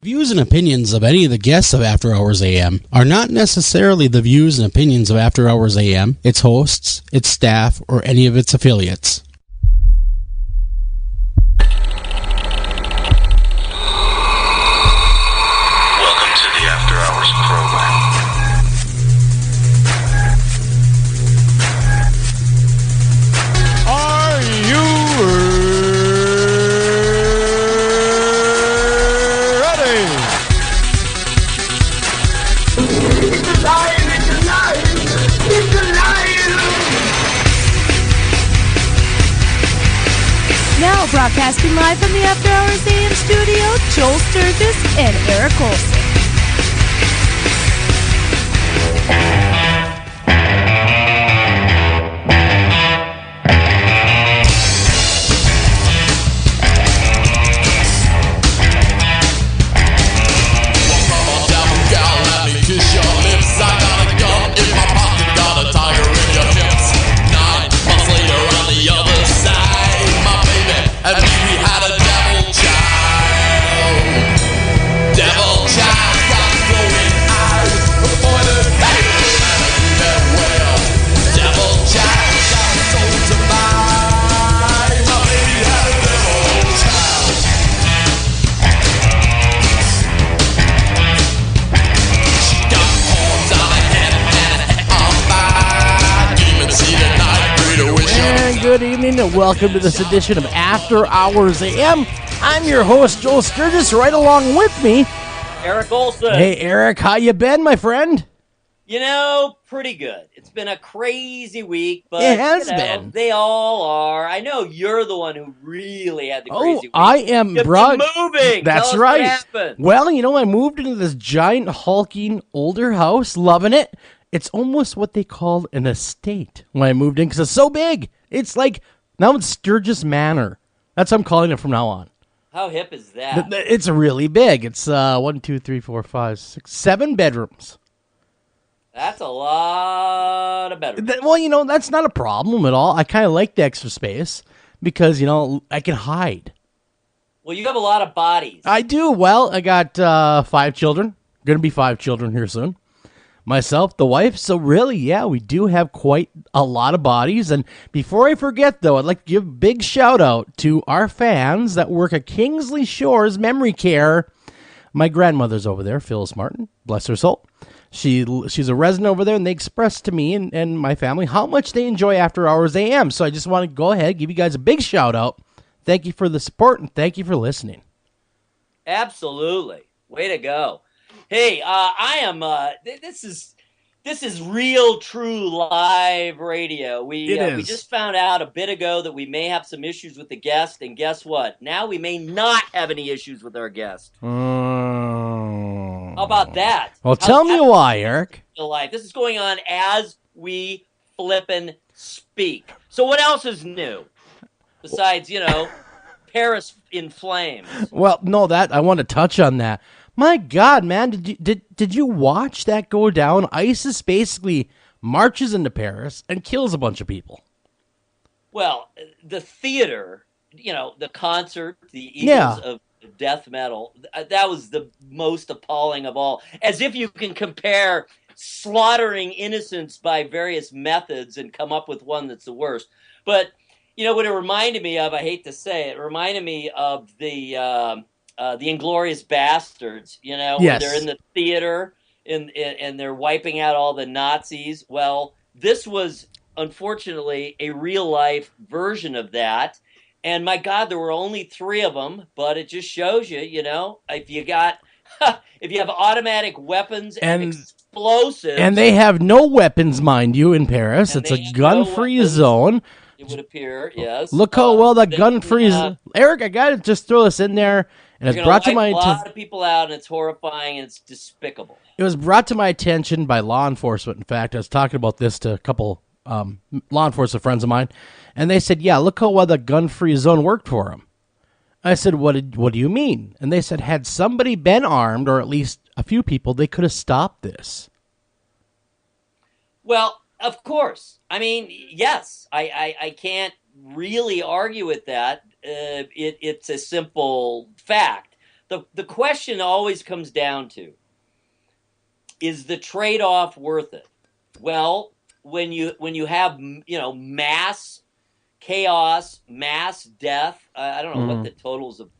Views and opinions of any of the guests of After Hours AM are not necessarily the views and opinions of After Hours AM, its hosts, its staff, or any of its affiliates. Welcome to the After Hours program. Are you ready? It's alive! It's alive! It's alive! Now broadcasting live from the After Hours AM studio, Joel Sturgis and Eric Olson. Good evening and welcome to this edition of After Hours AM. I'm your host, Joel Sturgis. Right along with me, Eric Olson. Hey, Eric, how you been, my friend? You know, pretty good. It's been a crazy week, but It has been. They all are. I know you're the one who really had the crazy week. I am You've broad. been moving. That's Tell us right. What happened. Well, you know, I moved into this giant, hulking, older house, loving it. It's almost what they called an estate when I moved in because it's so big. It's like, now it's Sturgis Manor. That's what I'm calling it from now on. How hip is that? It's really big. It's 1, 2, 3, 4, 5, 6, 7 bedrooms. That's a lot of better. Well, you know, that's not a problem at all. I kind of like the extra space because, you know, I can hide. Well, you have a lot of bodies. I do. Well, I got 5 children. Going to be 5 children here soon. Myself, the wife. So really, yeah, we do have quite a lot of bodies. And before I forget, though, I'd like to give a big shout out to our fans that work at Kingsley Shores Memory Care. My grandmother's over there, Phyllis Martin. Bless her soul. She's a resident over there, and they expressed to me and my family how much they enjoy After Hours AM. So I just want to go ahead, give you guys a big shout out. Thank you for the support, and thank you for listening. Absolutely. Way to go. Hey, I am. This is real, true live radio. We just found out a bit ago that we may have some issues with the guest, and guess what? Now we may not have any issues with our guest. How about that? Well, tell me why, Eric. Life. This is going on as we flippin' speak. So what else is new besides, you know, Paris in flames? Well, no, that I want to touch on that. My God, man, did you watch that go down? ISIS basically marches into Paris and kills a bunch of people. Well, the theater, you know, the concert, the Eagles of death metal, that was the most appalling of all. As if you can compare slaughtering innocents by various methods and come up with one that's the worst. But, you know, what it reminded me of, I hate to say it reminded me of the Inglourious Bastards, you know, yes. Where they're in the theater and they're wiping out all the Nazis. Well, this was, unfortunately, a real-life version of that. And, my God, there were only 3 of them, but it just shows you, you know, if you have automatic weapons and explosives. And they have no weapons, mind you, in Paris. It's a gun-free zone. It would appear, yes. Look how well the gun-free... Eric, I got to just throw this in there. And it's brought to my attention. A lot of people out, and it's horrifying, and it's despicable. It was brought to my attention by law enforcement. In fact, I was talking about this to a couple law enforcement friends of mine, and they said, "Yeah, look how well the gun-free zone worked for them." I said, "What do you mean?" And they said, "Had somebody been armed, or at least a few people, they could have stopped this." Well, of course. I mean, yes, I can't really argue with that. It's a simple fact. the question always comes down to, is the trade-off worth it? Well, when you have, mass chaos, mass death, I don't know what the totals of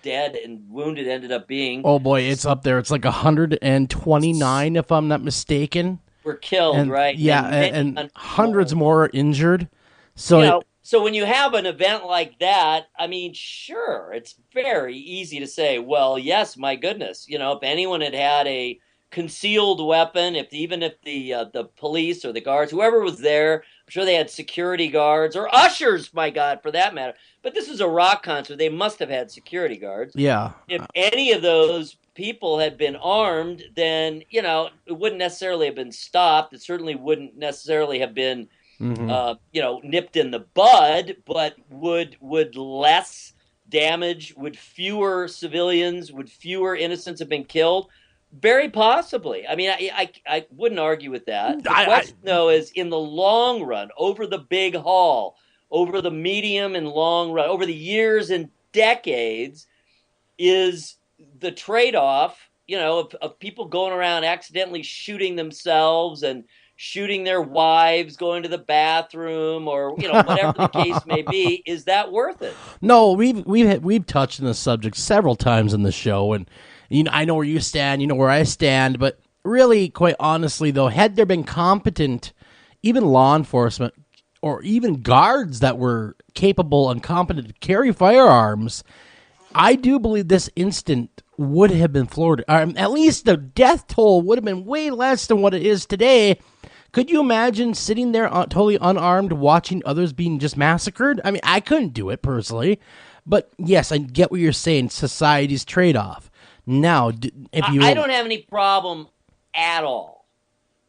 dead and wounded ended up being. Oh boy, it's up there. It's like 129, if I'm not mistaken. Were killed, right? Yeah, and hundreds more are injured. So, so when you have an event like that, I mean, sure, it's very easy to say, well, yes, my goodness, if anyone had had a concealed weapon, if the police or the guards, whoever was there, I'm sure they had security guards or ushers, my God, for that matter. But this was a rock concert. They must have had security guards. Yeah. If any of those people had been armed, then, it wouldn't necessarily have been stopped. It certainly wouldn't necessarily have been, nipped in the bud, but would less damage, would fewer civilians, would fewer innocents have been killed? Very possibly. I mean, I wouldn't argue with that. The question, though, is in the long run, over the big haul, over the medium and long run, over the years and decades, is the trade-off, of people going around accidentally shooting themselves and shooting their wives, going to the bathroom, or whatever the case may be. Is that worth it? No, we've touched on this subject several times in the show, and I know where you stand, you know where I stand, but really, quite honestly, though, had there been competent, even law enforcement, or even guards that were capable and competent to carry firearms, I do believe this incident would have been floored. At least the death toll would have been way less than what it is today. Could you imagine sitting there totally unarmed watching others being just massacred? I mean, I couldn't do it personally, but yes, I get what you're saying, society's trade-off. Now, I don't have any problem at all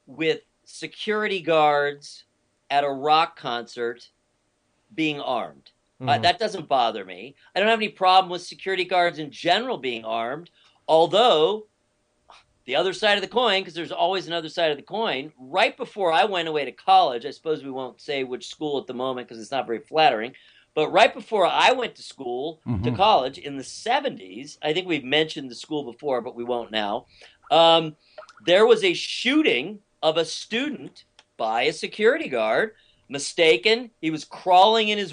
with security guards at a rock concert being armed. That doesn't bother me. I don't have any problem with security guards in general being armed, although the other side of the coin, because there's always another side of the coin, right before I went away to college, I suppose we won't say which school at the moment because it's not very flattering, but right before I went to school, to college, in the 70s, I think we've mentioned the school before, but we won't now, there was a shooting of a student by a security guard, mistaken. He was crawling in his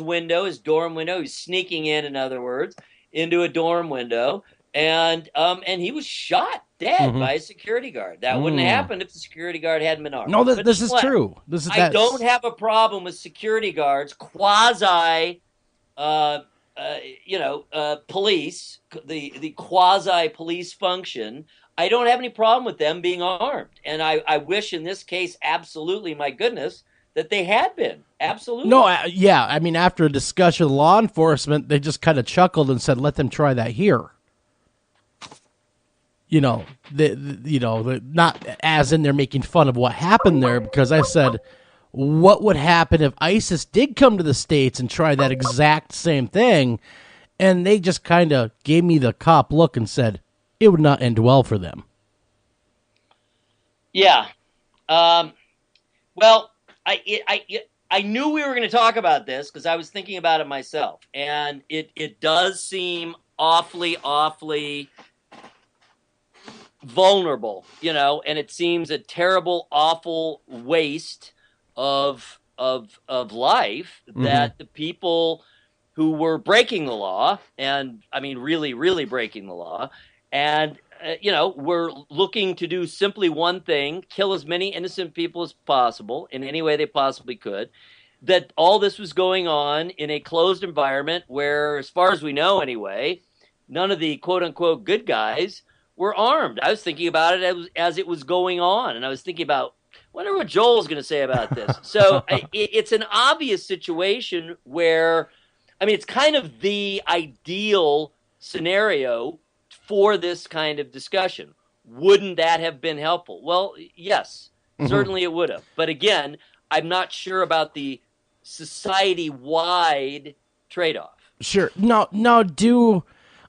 dorm window. He was sneaking in other words, into a dorm window, and he was shot dead by a security guard. That wouldn't have happened if the security guard hadn't been armed. No, this is true. I don't have a problem with security guards, quasi, police, the quasi police function. I don't have any problem with them being armed, and I wish in this case, absolutely, my goodness, that they had been. Absolutely. No, yeah. I mean, after a discussion with law enforcement, they just kind of chuckled and said, "Let them try that here." Not as in they're making fun of what happened there, because I said, what would happen if ISIS did come to the States and try that exact same thing? And they just kind of gave me the cop look and said, it would not end well for them. Yeah. Well, I knew we were going to talk about this because I was thinking about it myself. And it does seem awfully vulnerable, and it seems a terrible, awful waste of life that the people who were breaking the law, and I mean really, really breaking the law, and were looking to do simply one thing: kill as many innocent people as possible in any way they possibly could. That all this was going on in a closed environment where, as far as we know anyway, none of the quote-unquote good guys were armed. I was thinking about it as it was going on, and I was thinking about, wonder what Joel's going to say about this. So it's an obvious situation where, I mean, it's kind of the ideal scenario for this kind of discussion. Wouldn't that have been helpful? Well, yes, certainly it would have. But again, I'm not sure about the society-wide trade-off. Sure. Now,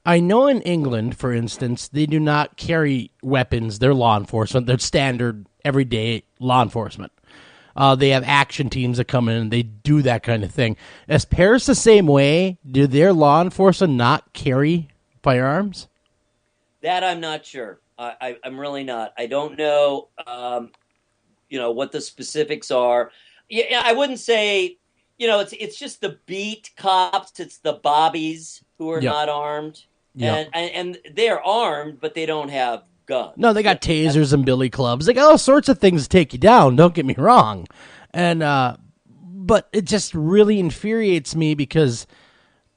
I know in England, for instance, they do not carry weapons. They're law enforcement. They're standard, everyday law enforcement. They have action teams that come in and they do that kind of thing. Is Paris the same way? Do their law enforcement not carry firearms? That I'm not sure. I'm really not. I don't know, what the specifics are. Yeah, I wouldn't say, it's just the beat cops. It's the bobbies who are not armed, and they're armed, but they don't have guns. No, they got tasers and billy clubs. They got all sorts of things to take you down. Don't get me wrong, and but it just really infuriates me because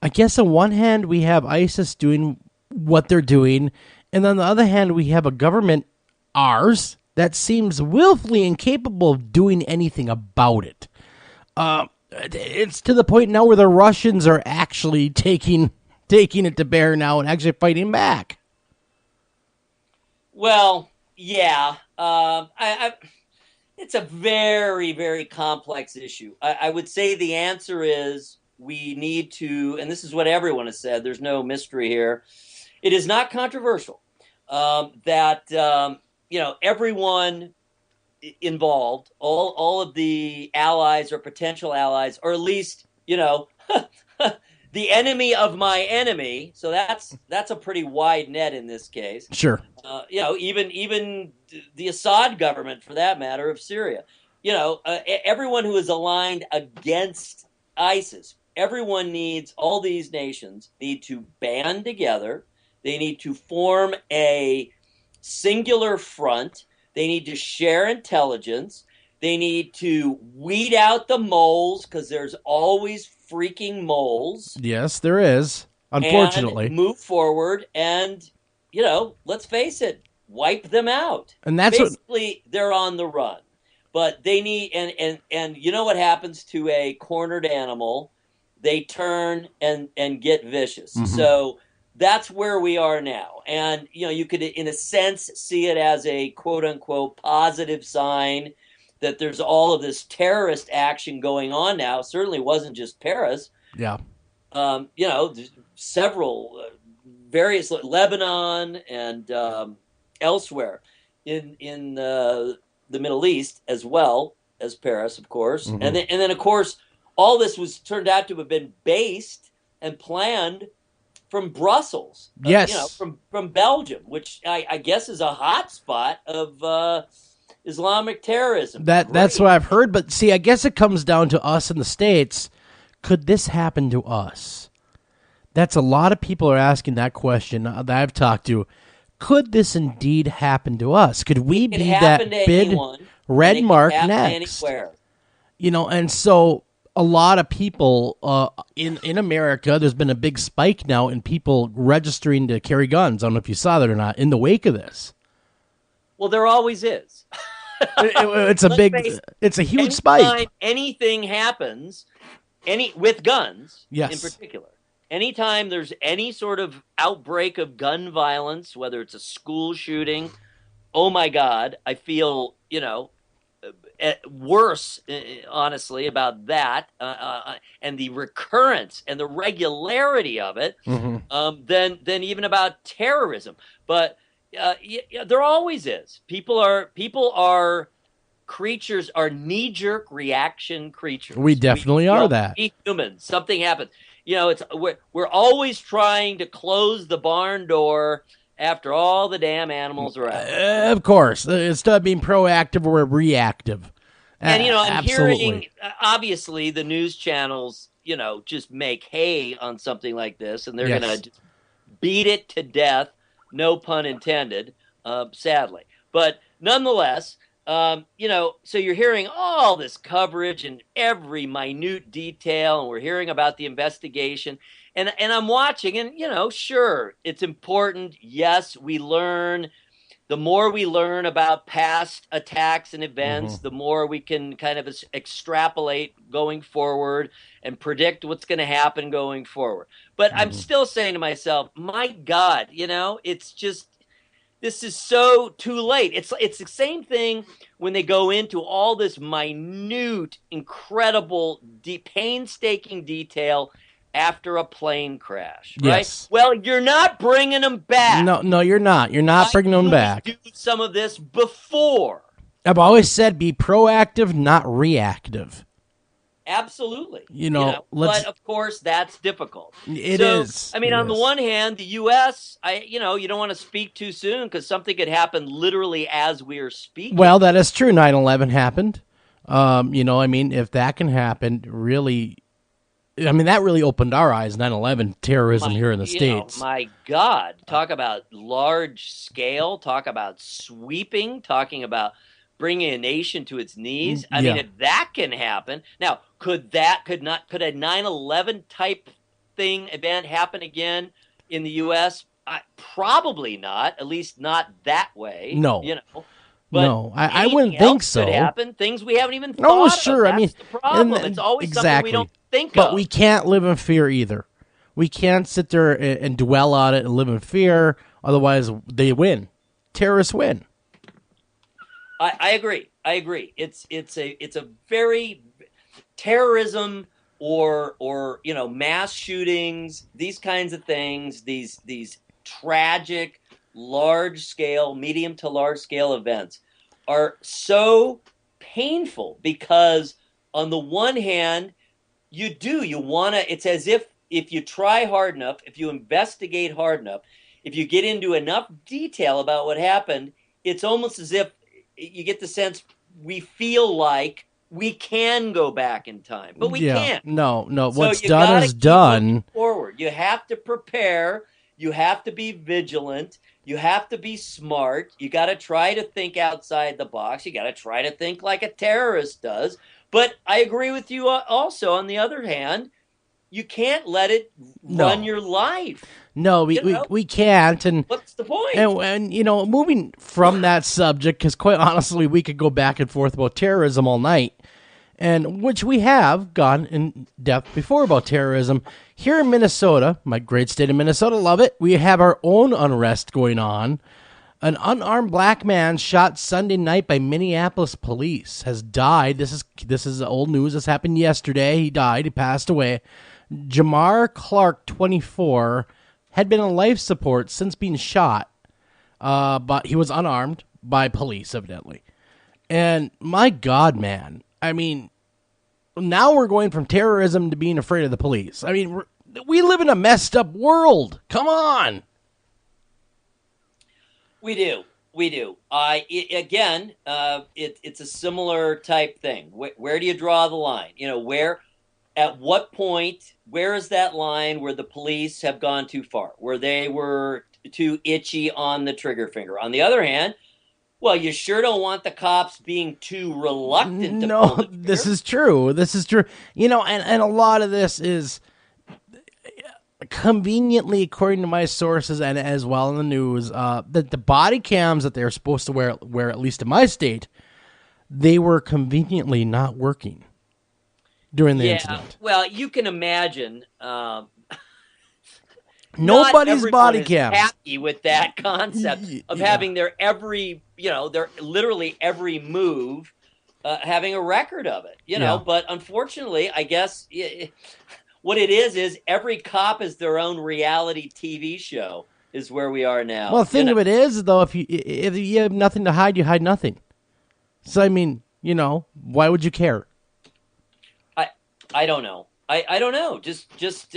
I guess on one hand we have ISIS doing what they're doing, and on the other hand we have a government, ours, that seems willfully incapable of doing anything about it. It's to the point now where the Russians are actually taking it to bear now and actually fighting back. Well, yeah. It's a very, very complex issue. I would say the answer is we need to, and this is what everyone has said, there's no mystery here. It is not controversial that everyone involved, all of the allies or potential allies, or at least, the enemy of my enemy. So that's a pretty wide net in this case. Sure. Even the Assad government, for that matter, of Syria. Everyone who is aligned against ISIS, all these nations need to band together. They need to form a singular front. They need to share intelligence. They need to weed out the moles, because there's always freaking moles. Yes, there is, unfortunately. And move forward and, let's face it, wipe them out. And that's basically they're on the run. But they need, and you know what happens to a cornered animal? They turn and get vicious. Mm-hmm. So that's where we are now. And, you could, in a sense, see it as a quote-unquote positive sign that there's all of this terrorist action going on now. Certainly wasn't just Paris. Yeah. Several, various, Lebanon and elsewhere in the Middle East, as well as Paris, of course. Mm-hmm. And then, of course, all this was turned out to have been based and planned from Brussels. Yes. From Belgium, which I guess is a hot spot of Islamic terrorism. That's what I've heard. But see, I guess it comes down to us in the States. Could this happen to us? That's a lot of people are asking that question that I've talked to. Could this indeed happen to us? Could we be that big red mark next? Anywhere. And so a lot of people in America, there's been a big spike now in people registering to carry guns. I don't know if you saw that or not, in the wake of this. Well, there always is. It's a huge spike. Anything happens, with guns, yes, in particular. Anytime there's any sort of outbreak of gun violence, whether it's a school shooting, oh my God, I feel, worse, honestly, about that and the recurrence and the regularity of it mm-hmm. than even about terrorism. But there always is. People are creatures, are knee-jerk reaction creatures. We definitely are that. We humans. Something happens. We're always trying to close the barn door after all the damn animals are out. Of course. Instead of being proactive, we're reactive. And, I'm absolutely hearing, obviously, the news channels, just make hay on something like this, and they're yes. going to beat it to death, no pun intended, sadly. But nonetheless, so you're hearing all this coverage and every minute detail, and we're hearing about the investigation. And I'm watching, and, sure, it's important. Yes, we learn. The more we learn about past attacks and events, mm-hmm. the more we can kind of extrapolate going forward and predict what's going to happen going forward. But I'm still saying to myself, my God, it's just, this is so too late. It's the same thing when they go into all this minute, incredible, painstaking detail after a plane crash, right? Yes. Well, you're not bringing them back. No, you're not. You're not bringing them back. Do some of this before. I've always said be proactive, not reactive. Absolutely. let's- but of course that's difficult. It So, is. I mean, It on the is. one hand, the U.S., you don't want to speak too soon because something could happen literally as we are speaking. Well, that is true. 9/11 happened. If that can happen, really, that really opened our eyes. 9/11 terrorism here in the States. My God, talk about large scale, talk about sweeping, talking about bringing a nation to its knees. I mean, if that can happen, now could a 9/11 type event happen again in the U.S.? Probably not. At least not that way. No. But no, I anything wouldn't think else so. Could happen. Things we haven't even thought Oh, of. sure. That's the problem. and It's always something exactly. we don't think But of. we can't live in fear either. We can't sit there and dwell on it and live in fear. Otherwise, they win. Terrorists win. I agree. It's a very terrorism or mass shootings, these kinds of things, these tragic large scale, medium to large scale events are so painful because on the one hand, you want to, it's as if you try hard enough, if you investigate hard enough, if you get into enough detail about what happened, it's almost as if you get the sense we feel like we can go back in time, but we can't. No. So What's you done gotta is keep done. looking forward. You have to prepare. You have to be vigilant. You have to be smart. You got to try to think outside the box. You got to try to think like a terrorist does. But I agree with you also. On the other hand, you can't let it run your life. No, we can't. And what's the point? And moving from that subject, because quite honestly, we could go back and forth about terrorism all night, and which we have gone in depth before about terrorism. Here in Minnesota, my great state of Minnesota, love it, we have our own unrest going on. An unarmed black man shot Sunday night by Minneapolis police has died. This is old news. This happened yesterday. He died. He passed away. Jamar Clark, 24, had been on life support since being shot, but he was unarmed by police, evidently. And my God, man, I mean, now we're going from terrorism to being afraid of the police. I mean, we live in a messed up world. Come on. We do. It's a similar type thing. Where do you draw the line? At what point, where is that line where the police have gone too far, where they were too itchy on the trigger finger? On the other hand, well, you sure don't want the cops being too reluctant to pull the trigger. This is true. And a lot of this is conveniently, according to my sources and as well in the news, that the body cams that they're supposed to wear, at least in my state, they were conveniently not working during the incident. Well, you can imagine. Nobody's body is cams. happy with that concept of having their literally every move, having a record of it. But unfortunately, I guess what it is every cop is their own reality TV show. Is where we are now. Well, the thing of it is, though, if you have nothing to hide, you hide nothing. So I mean, why would you care? I don't know. I don't know. Just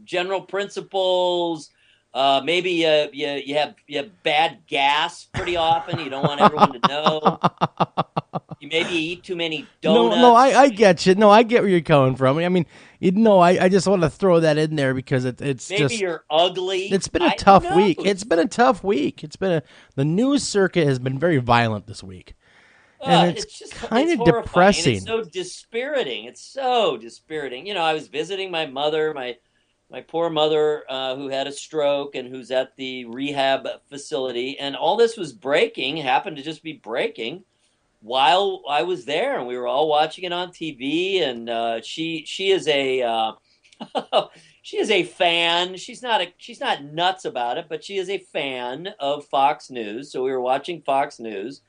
general principles. Maybe you have bad gas pretty often. You don't want everyone to know. You maybe eat too many donuts. No, I get you. No, I get where you're coming from. I mean, I just want to throw that in there because it's maybe just, you're ugly. It's been a tough week. It's been a tough week. The news circuit has been very violent this week. And it's just kind of depressing. It's so dispiriting. I was visiting my mother, my poor mother, who had a stroke and who's at the rehab facility, and all this was happened to just be breaking while I was there, and we were all watching it on TV. And she is a she is a fan. She's not nuts about it, but she is a fan of Fox News. So we were watching Fox News.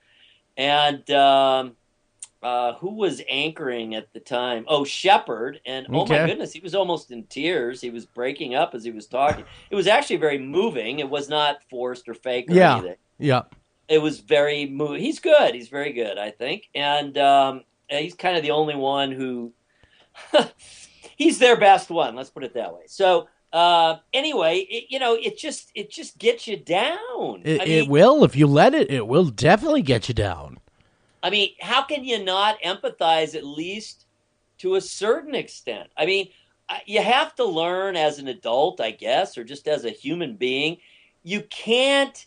And who was anchoring at the time? Oh, Shepard. And oh my goodness, he was almost in tears. He was breaking up as he was talking. It was actually very moving. It was not forced or fake or anything. Yeah. It was very moving. He's good. He's very good, I think. And he's kind of the only one who he's their best one. Let's put it that way. So anyway, it just gets you down. It will if you let it. It will definitely get you down. I mean, how can you not empathize at least to a certain extent? I mean, you have to learn as an adult, I guess, or just as a human being. You can't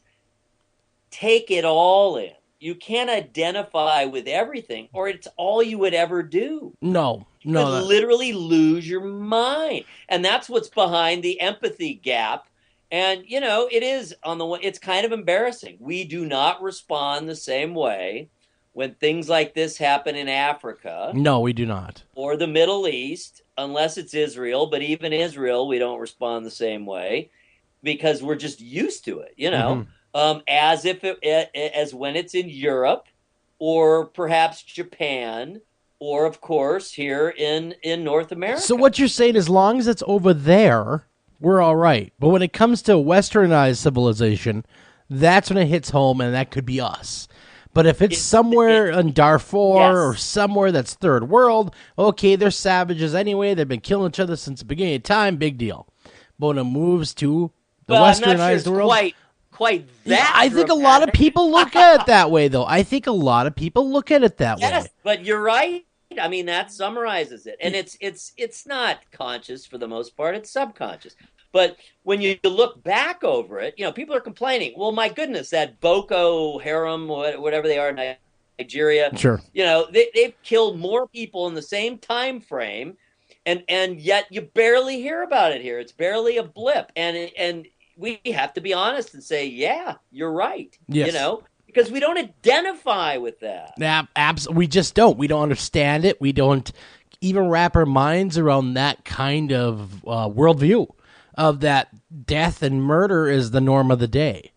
take it all in. You can't identify with everything, or it's all you would ever do. No. You would literally lose your mind. And that's what's behind the empathy gap. And, it is it's kind of embarrassing. We do not respond the same way when things like this happen in Africa. No, we do not. Or the Middle East, unless it's Israel. But even Israel, we don't respond the same way because we're just used to it, as when it's in Europe or perhaps Japan or, of course, here in North America. So what you're saying, as long as it's over there, we're all right. But when it comes to westernized civilization, that's when it hits home, and that could be us. But if it's somewhere in Darfur or somewhere that's third world, okay, they're savages anyway. They've been killing each other since the beginning of time. Big deal. But when it moves to the westernized world, quite that. Yeah, I think a lot of people look at it that way, though. I think a lot of people look at it that way. Yes, but you're right. I mean, that summarizes it, and it's not conscious for the most part. It's subconscious. But when you look back over it, people are complaining. Well, my goodness, that Boko Haram, whatever they are in Nigeria, sure, they've killed more people in the same time frame, and yet you barely hear about it here. It's barely a blip, and we have to be honest and say, yeah, you're right. Yes. Because we don't identify with that. We just don't. We don't understand it. We don't even wrap our minds around that kind of worldview of that death and murder is the norm of the day.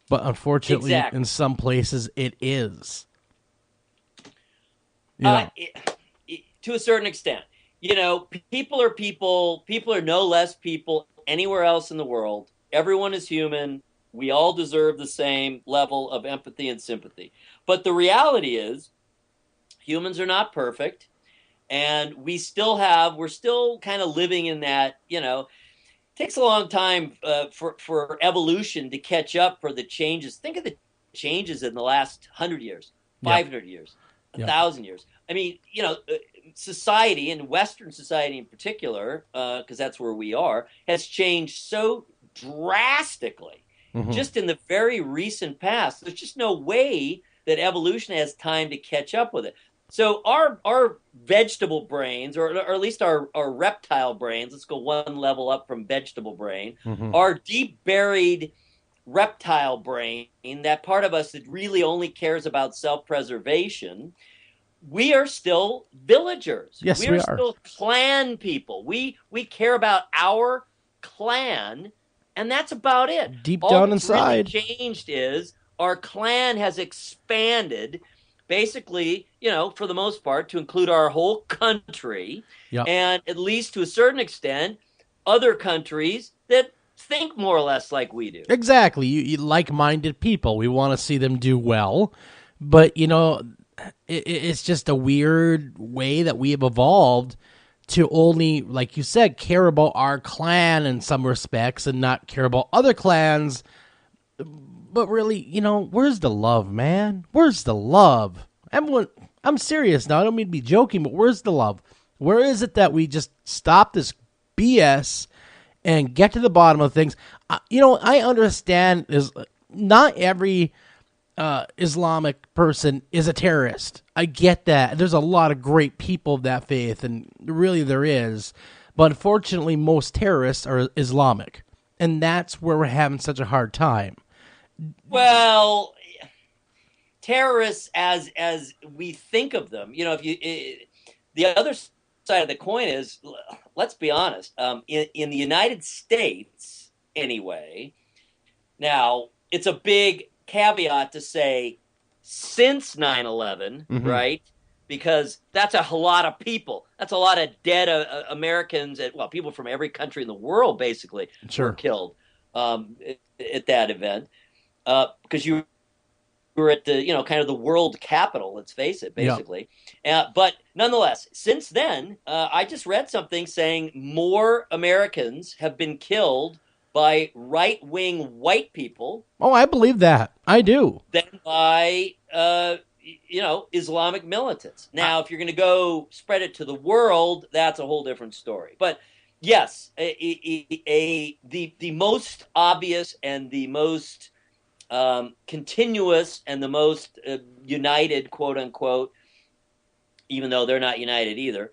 But unfortunately, in some places, it is. To a certain extent. People are people. People are no less people anywhere else in the world. Everyone is human. We all deserve the same level of empathy and sympathy. But the reality is, humans are not perfect. And we're still kind of living in that, it takes a long time for evolution to catch up for the changes. Think of the changes in the last 100 years, 500 years, 1,000 years. I mean, society, and Western society in particular, because that's where we are, has changed so drastically just in the very recent past. There's just no way that evolution has time to catch up with it. So our vegetable brains, or at least our reptile brains, let's go one level up from vegetable brain, our deep buried reptile brain, that part of us that really only cares about self-preservation, we are still villagers. Yes, we are still clan people. We care about our clan, and that's about it. Deep down inside. Really changed is our clan has expanded, basically, for the most part, to include our whole country, and at least to a certain extent, other countries that think more or less like we do. Exactly. You like-minded people. We want to see them do well, but it's just a weird way that we have evolved to only, like you said, care about our clan in some respects and not care about other clans. But really, where's the love, man? Where's the love? I'm serious now. I don't mean to be joking, but where's the love? Where is it that we just stop this BS and get to the bottom of things? I understand is not every Islamic person is a terrorist. I get that. There's a lot of great people of that faith, and really there is. But unfortunately, most terrorists are Islamic, and that's where we're having such a hard time. Well, terrorists, as we think of them, the other side of the coin is, let's be honest, in the United States, anyway. Now, it's a big caveat to say since 9/11, right? Because that's a lot of people. That's a lot of dead Americans, people from every country in the world, basically, were killed at that event. Because you were at the, kind of the world capital, let's face it, basically. But nonetheless, since then, I just read something saying more Americans have been killed by right-wing white people. Oh, I believe that. I do. Than by, Islamic militants. Now, if you're going to go spread it to the world, that's a whole different story. But yes, the most obvious and the most continuous and the most united, quote unquote, even though they're not united either,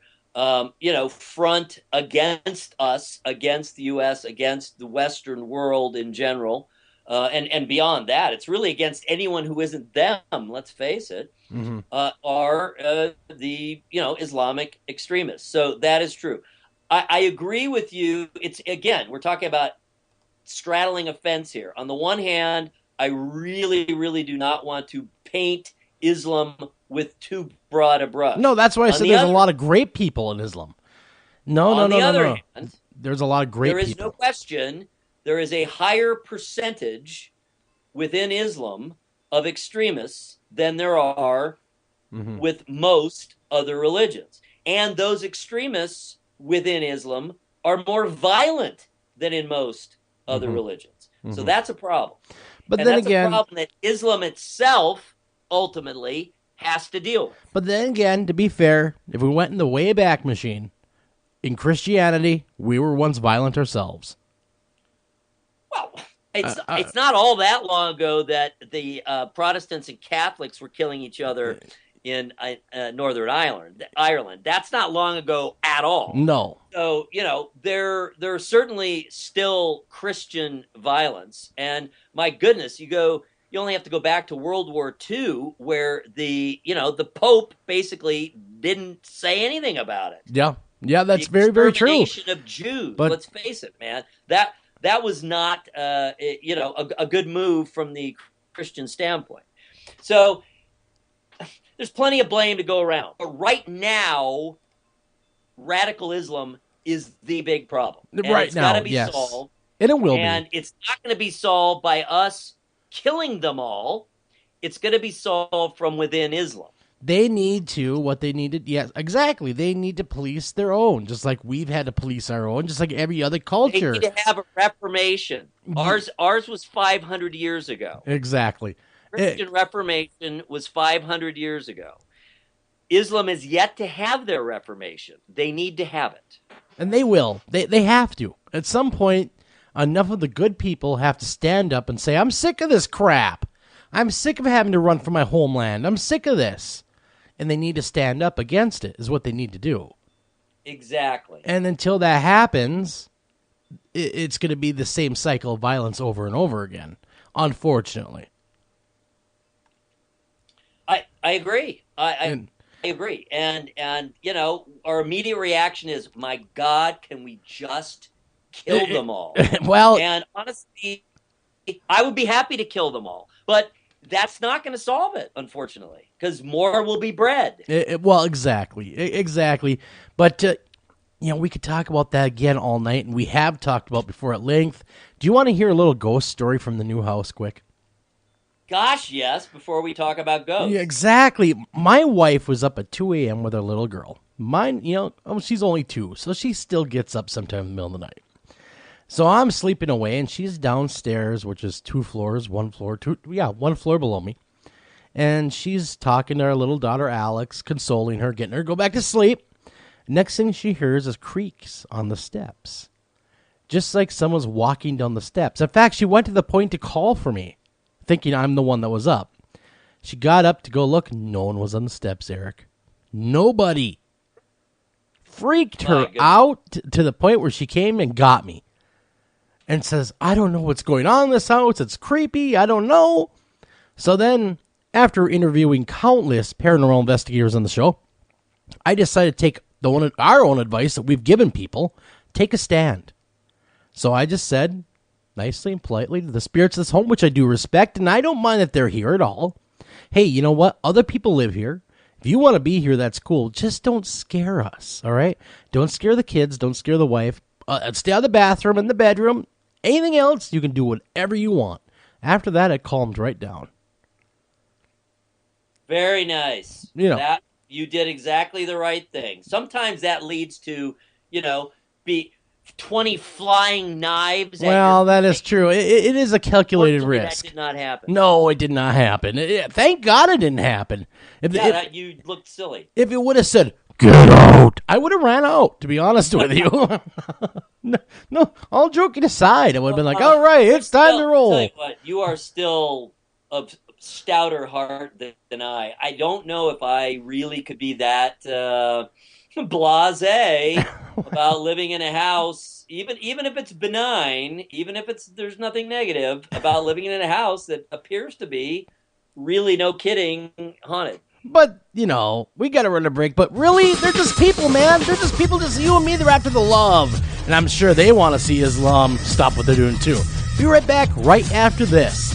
front against us, against the U.S., against the Western world in general, and beyond that, it's really against anyone who isn't them, let's face it, are the Islamic extremists. So that is true. I agree with you. It's, again, we're talking about straddling a fence here. On the one hand, I really, really do not want to paint Islam with too broad a brush. No, that's why I said there's a lot of great people in Islam. No. There's a lot of great people. There is no question there is a higher percentage within Islam of extremists than there are with most other religions. And those extremists within Islam are more violent than in most other religions. So that's a problem. But and then that's again, a problem that Islam itself ultimately has to deal with. But then again, to be fair, if we went in the way back machine, in Christianity, we were once violent ourselves. Well, it's not all that long ago that the Protestants and Catholics were killing each other in Northern Ireland. That's not long ago at all. No. So, there's certainly still Christian violence. And my goodness, you only have to go back to World War II where the Pope basically didn't say anything about it. Yeah, that's very, very true. The extermination of Jews, but let's face it, man, that was not, a good move from the Christian standpoint. So there's plenty of blame to go around. But right now, radical Islam is the big problem. And it's got to be solved. And it will be. And it's not going to be solved by us killing them all. It's going to be solved from within Islam. They need to, what they needed, yes, exactly. They need to police their own, just like we've had to police our own, just like every other culture. They need to have a reformation. Ours was 500 years ago. Exactly. Christian Reformation was 500 years ago. Islam is yet to have their reformation. They need to have it. And they will. They have to. At some point, enough of the good people have to stand up and say, I'm sick of this crap. I'm sick of having to run for my homeland. I'm sick of this. And they need to stand up against it, is what they need to do. Exactly. And until that happens, it's going to be the same cycle of violence over and over again, unfortunately. I agree. I agree. And our immediate reaction is, my God, can we just kill them all? Well, and honestly, I would be happy to kill them all. But that's not going to solve it, unfortunately, because more will be bred. Well, exactly. But, we could talk about that again all night, and we have talked about before at length. Do you want to hear a little ghost story from the new house, quick? Gosh, yes, before we talk about ghosts. Yeah, exactly. My wife was up at 2 a.m. with our little girl. Mine, she's only 2, so she still gets up sometime in the middle of the night. So I'm sleeping away, and she's downstairs, which is 2 floors, 1 floor, 1 floor below me. And she's talking to our little daughter, Alex, consoling her, getting her to go back to sleep. Next thing she hears is creaks on the steps. Just like someone's walking down the steps. In fact, she went to the point to call for me, thinking I'm the one that was up. She got up to go look. No one was on the steps, Eric. Nobody. Freaked her out to the point where she came and got me. And says, I don't know what's going on in this house. It's creepy. I don't know. So then, after interviewing countless paranormal investigators on the show, I decided to take our own advice that we've given people, take a stand. So I just said, nicely and politely, to the spirits of this home, which I do respect, and I don't mind that they're here at all. Hey, you know what? Other people live here. If you want to be here, that's cool. Just don't scare us, all right? Don't scare the kids. Don't scare the wife. Stay out of the bathroom and the bedroom. Anything else, you can do whatever you want. After that, it calmed right down. Very nice. You know. That you did exactly the right thing. Sometimes that leads to, be 20 flying knives. Well, that is true. It is a calculated risk. That did not happen. No, it did not happen. Thank God it didn't happen. You looked silly. If it would have said, "Get out," I would have ran out, to be honest with you. No, all joking aside, I would have been like, all right, it's time to roll. Tell you what, you are still of stouter heart than I. I don't know if I really could be that blasé about living in a house, even if it's benign, even if there's nothing negative about living in a house that appears to be, really, no kidding, haunted. But, we got to run a break. But really, they're just people, man. They're just people, just you and me. They're after the love. And I'm sure they want to see Islam stop what they're doing, too. Be right back right after this.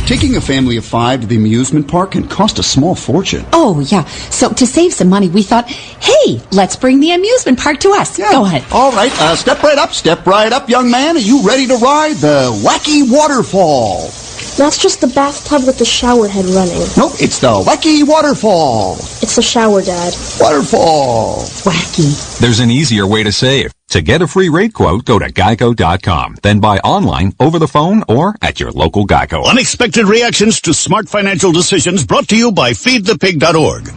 Taking a family of 5 to the amusement park can cost a small fortune. Oh, yeah. So to save some money, we thought, hey, let's bring the amusement park to us. Yeah. Go ahead. All right. Step right up, young man. Are you ready to ride the Wacky Waterfall? That's just the bathtub with the shower head running. Nope, it's the Wacky Waterfall. It's the shower, Dad. Waterfall. Wacky. There's an easier way to save. To get a free rate quote, go to geico.com. Then buy online, over the phone, or at your local Geico. Unexpected reactions to smart financial decisions brought to you by feedthepig.org.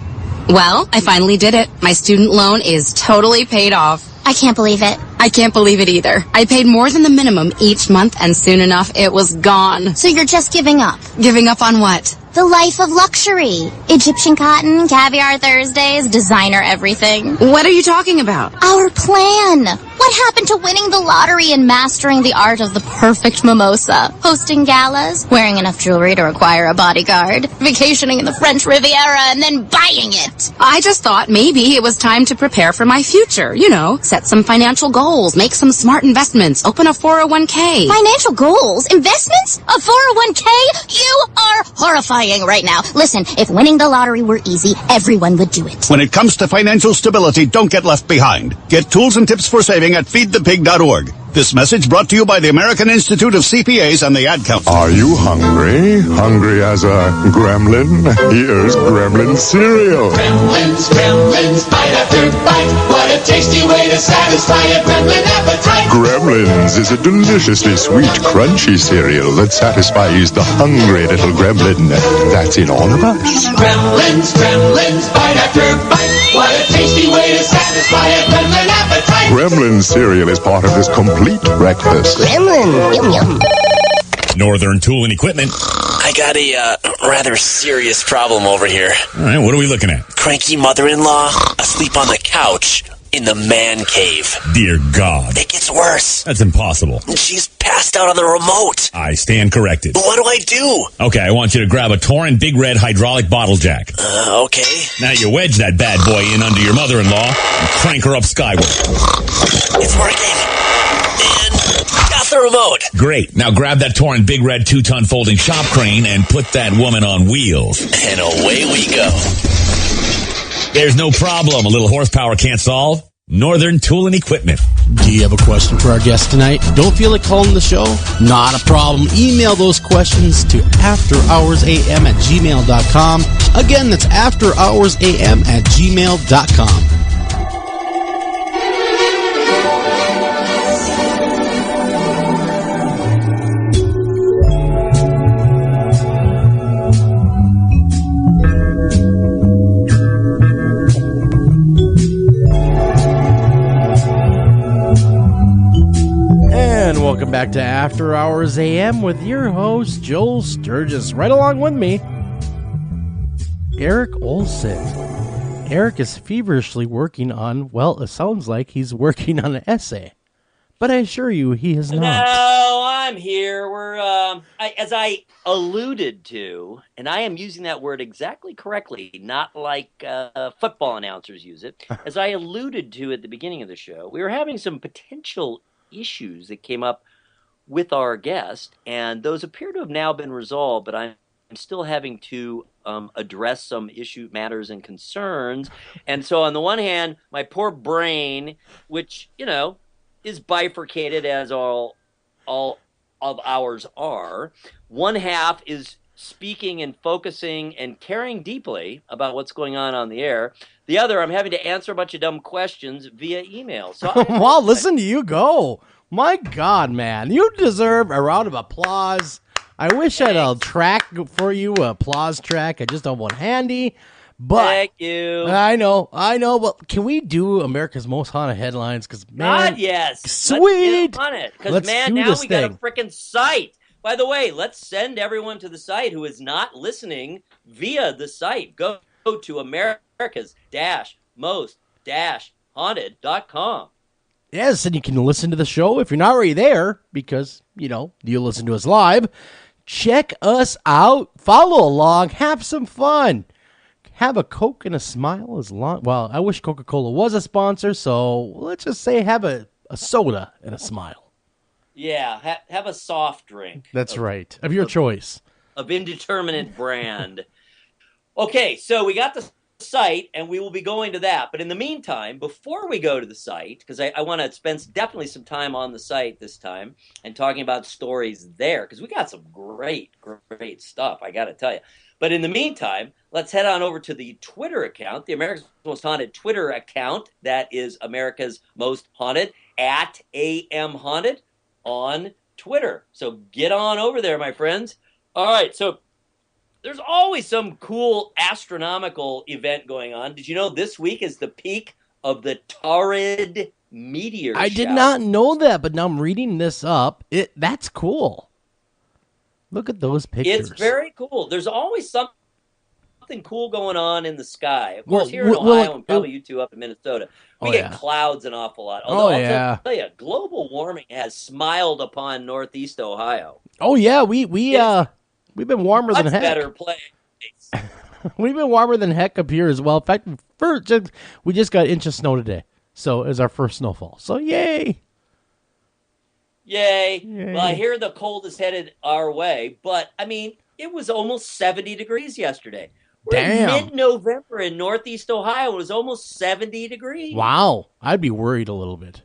Well, I finally did it. My student loan is totally paid off. I can't believe it. I can't believe it either. I paid more than the minimum each month, and soon enough, it was gone. So you're just giving up? Giving up on what? The life of luxury. Egyptian cotton, caviar Thursdays, designer everything. What are you talking about? Our plan. What happened to winning the lottery and mastering the art of the perfect mimosa? Hosting galas, wearing enough jewelry to require a bodyguard, vacationing in the French Riviera, and then buying it. I just thought maybe it was time to prepare for my future. Set some financial goals, make some smart investments, open a 401k. Financial goals? Investments? A 401k? You are horrifying right now. Listen, if winning the lottery were easy, everyone would do it. When it comes to financial stability, don't get left behind. Get tools and tips for saving at feedthepig.org. This message brought to you by the American Institute of CPAs and the Ad Council. Are you hungry? Hungry as a gremlin? Here's Gremlin cereal. Gremlins, bite after bite. What a tasty way to satisfy a gremlin appetite. Gremlins is a deliciously sweet, crunchy cereal that satisfies the hungry little gremlin that's in all of us. Gremlins, bite after bite. What a tasty way to satisfy a gremlin appetite. Gremlin cereal is part of this complete breakfast. Gremlin, yum yum. Northern Tool and Equipment. I got a rather serious problem over here. All right, what are we looking at? Cranky mother-in-law asleep on the couch in the man cave. Dear God. It gets worse. That's impossible. She's passed out on the remote. I stand corrected. What do I do? Okay, I want you to grab a Torrin Big Red hydraulic bottle jack. Okay. Now you wedge that bad boy in under your mother-in-law and crank her up skyward. It's working. Got the remote. Great. Now grab that Torrin Big Red 2-ton folding shop crane and put that woman on wheels. And away we go. There's no problem a little horsepower can't solve. Northern Tool and Equipment. Do you have a question for our guest tonight? Don't feel like calling the show? Not a problem. Email those questions to afterhoursam@gmail.com. Again, that's afterhoursam@gmail.com. Welcome back to After Hours AM with your host, Joel Sturgis. Right along with me, Eric Olson. Eric is feverishly working on, well, it sounds like he's working on an essay. But I assure you, he is not. No, I'm here. We're, as I alluded to, and I am using that word exactly correctly, not like football announcers use it. As I alluded to at the beginning of the show, we were having some potential issues that came up with our guest, and those appear to have now been resolved, but I'm still having to address some matters, and concerns. And so on the one hand, my poor brain, which, is bifurcated as all of ours are, one half is speaking and focusing and caring deeply about what's going on the air. The other, I'm having to answer a bunch of dumb questions via email. So wow, listen to you go. My God, man. You deserve a round of applause. I wish I had a track for you, a applause track. I just don't want handy. But thank you. I know. But can we do America's Most Haunted Headlines? Because, man, God, yes. Sweet. Let's get on it. Because, man, now we got a freaking site. By the way, let's send everyone to the site who is not listening via the site. Go to America's-Most-Haunted.com. Yes, and you can listen to the show if you're not already there, because, you listen to us live. Check us out. Follow along. Have some fun. Have a Coke and a smile as long. Well, I wish Coca-Cola was a sponsor, so let's just say have a soda and a smile. Yeah, have a soft drink. That's right. Of your choice. Of indeterminate brand. Okay, so we got the site, and we will be going to that. But in the meantime, before we go to the site, because I want to spend definitely some time on the site this time and talking about stories there, because we got some great stuff, I got to tell you. But in the meantime, let's head on over to the Twitter account, the America's Most Haunted Twitter account. That is America's Most Haunted, at AM Haunted on Twitter. So get on over there, my friends. All right, so there's always some cool astronomical event going on. Did you know this week is the peak of the Taurid meteor shower? I did not know that, but now I'm reading this up. That's cool. Look at those pictures. It's very cool. There's always something cool going on in the sky. Of course, here in Ohio, and probably you two up in Minnesota, we get clouds an awful lot. Although I'll tell you, global warming has smiled upon Northeast Ohio. Oh yeah, we've been warmer than heck. Better place. We've been warmer than heck up here as well. In fact, we just got an inch of snow today, so it's our first snowfall. So yay! Well, I hear the cold is headed our way, but I mean, it was almost 70 degrees yesterday. We're in mid-November in Northeast Ohio. It was almost 70 degrees. Wow, I'd be worried a little bit.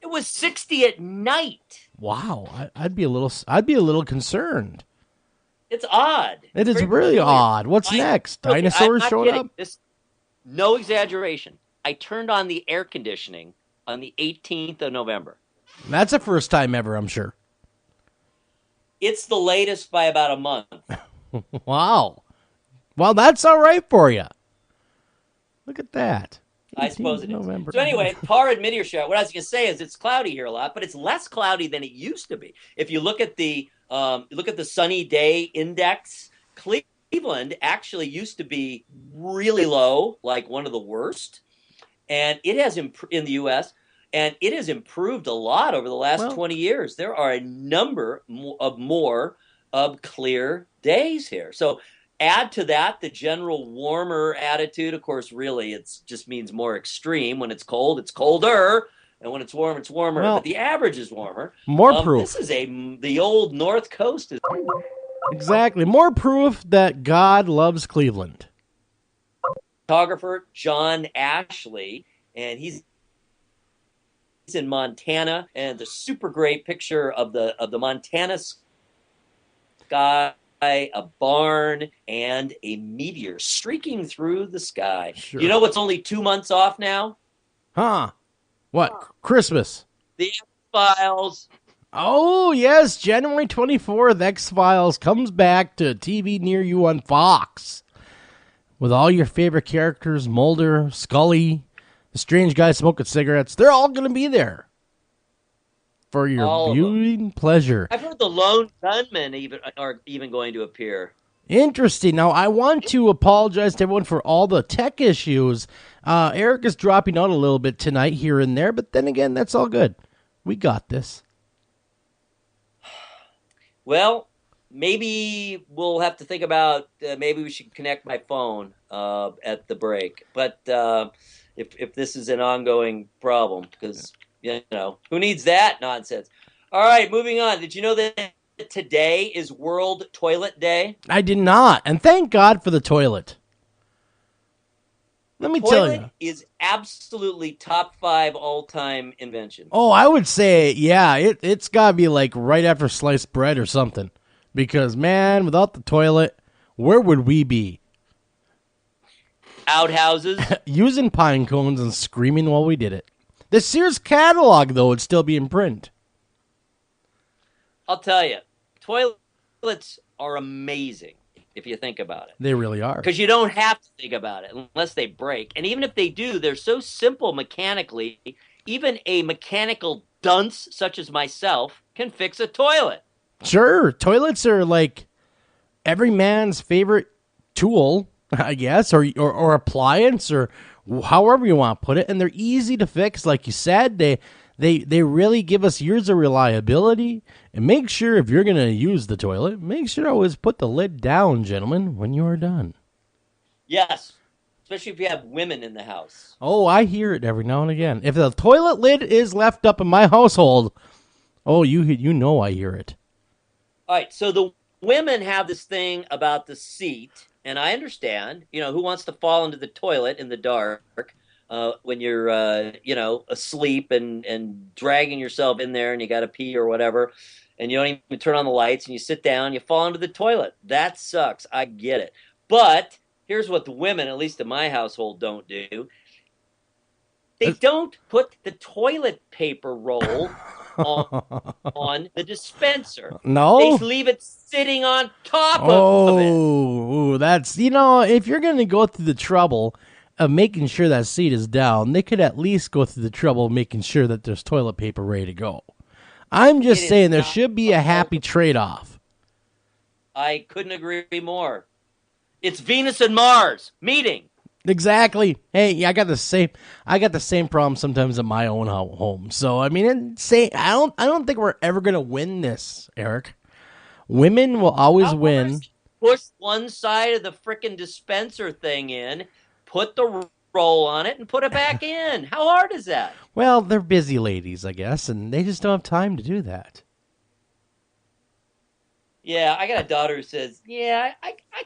It was 60 at night. Wow, I'd be a little concerned. It's odd. It is really odd. What's next? Dinosaurs showing up? No exaggeration. I turned on the air conditioning on the 18th of November. That's the first time ever, I'm sure. It's the latest by about a month. Wow. Well, that's all right for you. Look at that. I suppose it is. November. So anyway, Taurid meteor shower. What I was going to say is it's cloudy here a lot, but it's less cloudy than it used to be. If you look at the sunny day index, Cleveland actually used to be really low, like one of the worst, and it has in the U.S. And it has improved a lot over the last 20 years. There are a number more clear days here. So add to that the general warmer attitude. Of course, really, it just means more extreme. When it's cold, it's colder. And when it's warm, it's warmer. But the average is warmer. More proof. This is the old North Coast. Exactly. More proof that God loves Cleveland. Photographer John Ashley, and he's in Montana, and the super great picture of the Montana sky, a barn, and a meteor streaking through the sky. Sure. You know what's only 2 months off now? Huh? What? Christmas. The X-Files. Oh, yes. January 24th, X-Files comes back to TV near you on Fox. With all your favorite characters, Mulder, Scully, the strange guy smoking cigarettes. They're all going to be there for your viewing pleasure. I've heard the lone gunmen are even going to appear. Interesting. Now, I want to apologize to everyone for all the tech issues. Eric is dropping out a little bit tonight here and there, but then again, that's all good. We got this. Well, maybe we'll have to think about maybe we should connect my phone at the break. But if this is an ongoing problem, because, who needs that nonsense? All right, moving on. Did you know that today is World Toilet Day? I did not, and thank God for the toilet. Let me tell you. Toilet is absolutely top 5 all-time invention. Oh, I would say, yeah, it's got to be like right after sliced bread or something. Because, man, without the toilet, where would we be? Outhouses. Using pine cones and screaming while we did it. The Sears catalog, though, would still be in print. I'll tell you, toilets are amazing if you think about it. They really are. Because you don't have to think about it unless they break. And even if they do, they're so simple mechanically, even a mechanical dunce such as myself can fix a toilet. Sure, toilets are like every man's favorite tool, I guess, or appliance, or however you want to put it. And they're easy to fix, like you said. They really give us years of reliability. And make sure if you're going to use the toilet, make sure to always put the lid down, gentlemen, when you are done. Yes, especially if you have women in the house. Oh, I hear it every now and again. If the toilet lid is left up in my household, oh, you know I hear it. All right, so the women have this thing about the seat, and I understand, who wants to fall into the toilet in the dark when you're, asleep and dragging yourself in there and you got to pee or whatever, and you don't even turn on the lights and you sit down, you fall into the toilet. That sucks. I get it. But here's what the women, at least in my household, don't do. They don't put the toilet paper roll on the dispenser. No? They leave it sitting on top of it. Oh, that's, if you're going to go through the trouble of making sure that seat is down, they could at least go through the trouble of making sure that there's toilet paper ready to go. I'm just saying there should be a happy trade-off. I couldn't agree more. It's Venus and Mars meeting. Exactly. Hey, I got the same problem sometimes in my own home. So I mean, I don't think we're ever gonna win this, Eric. Women will always win. Push one side of the frickin' dispenser thing in, put the roll on it, and put it back in. How hard is that? Well, they're busy ladies, I guess, and they just don't have time to do that. Yeah, I got a daughter who says, I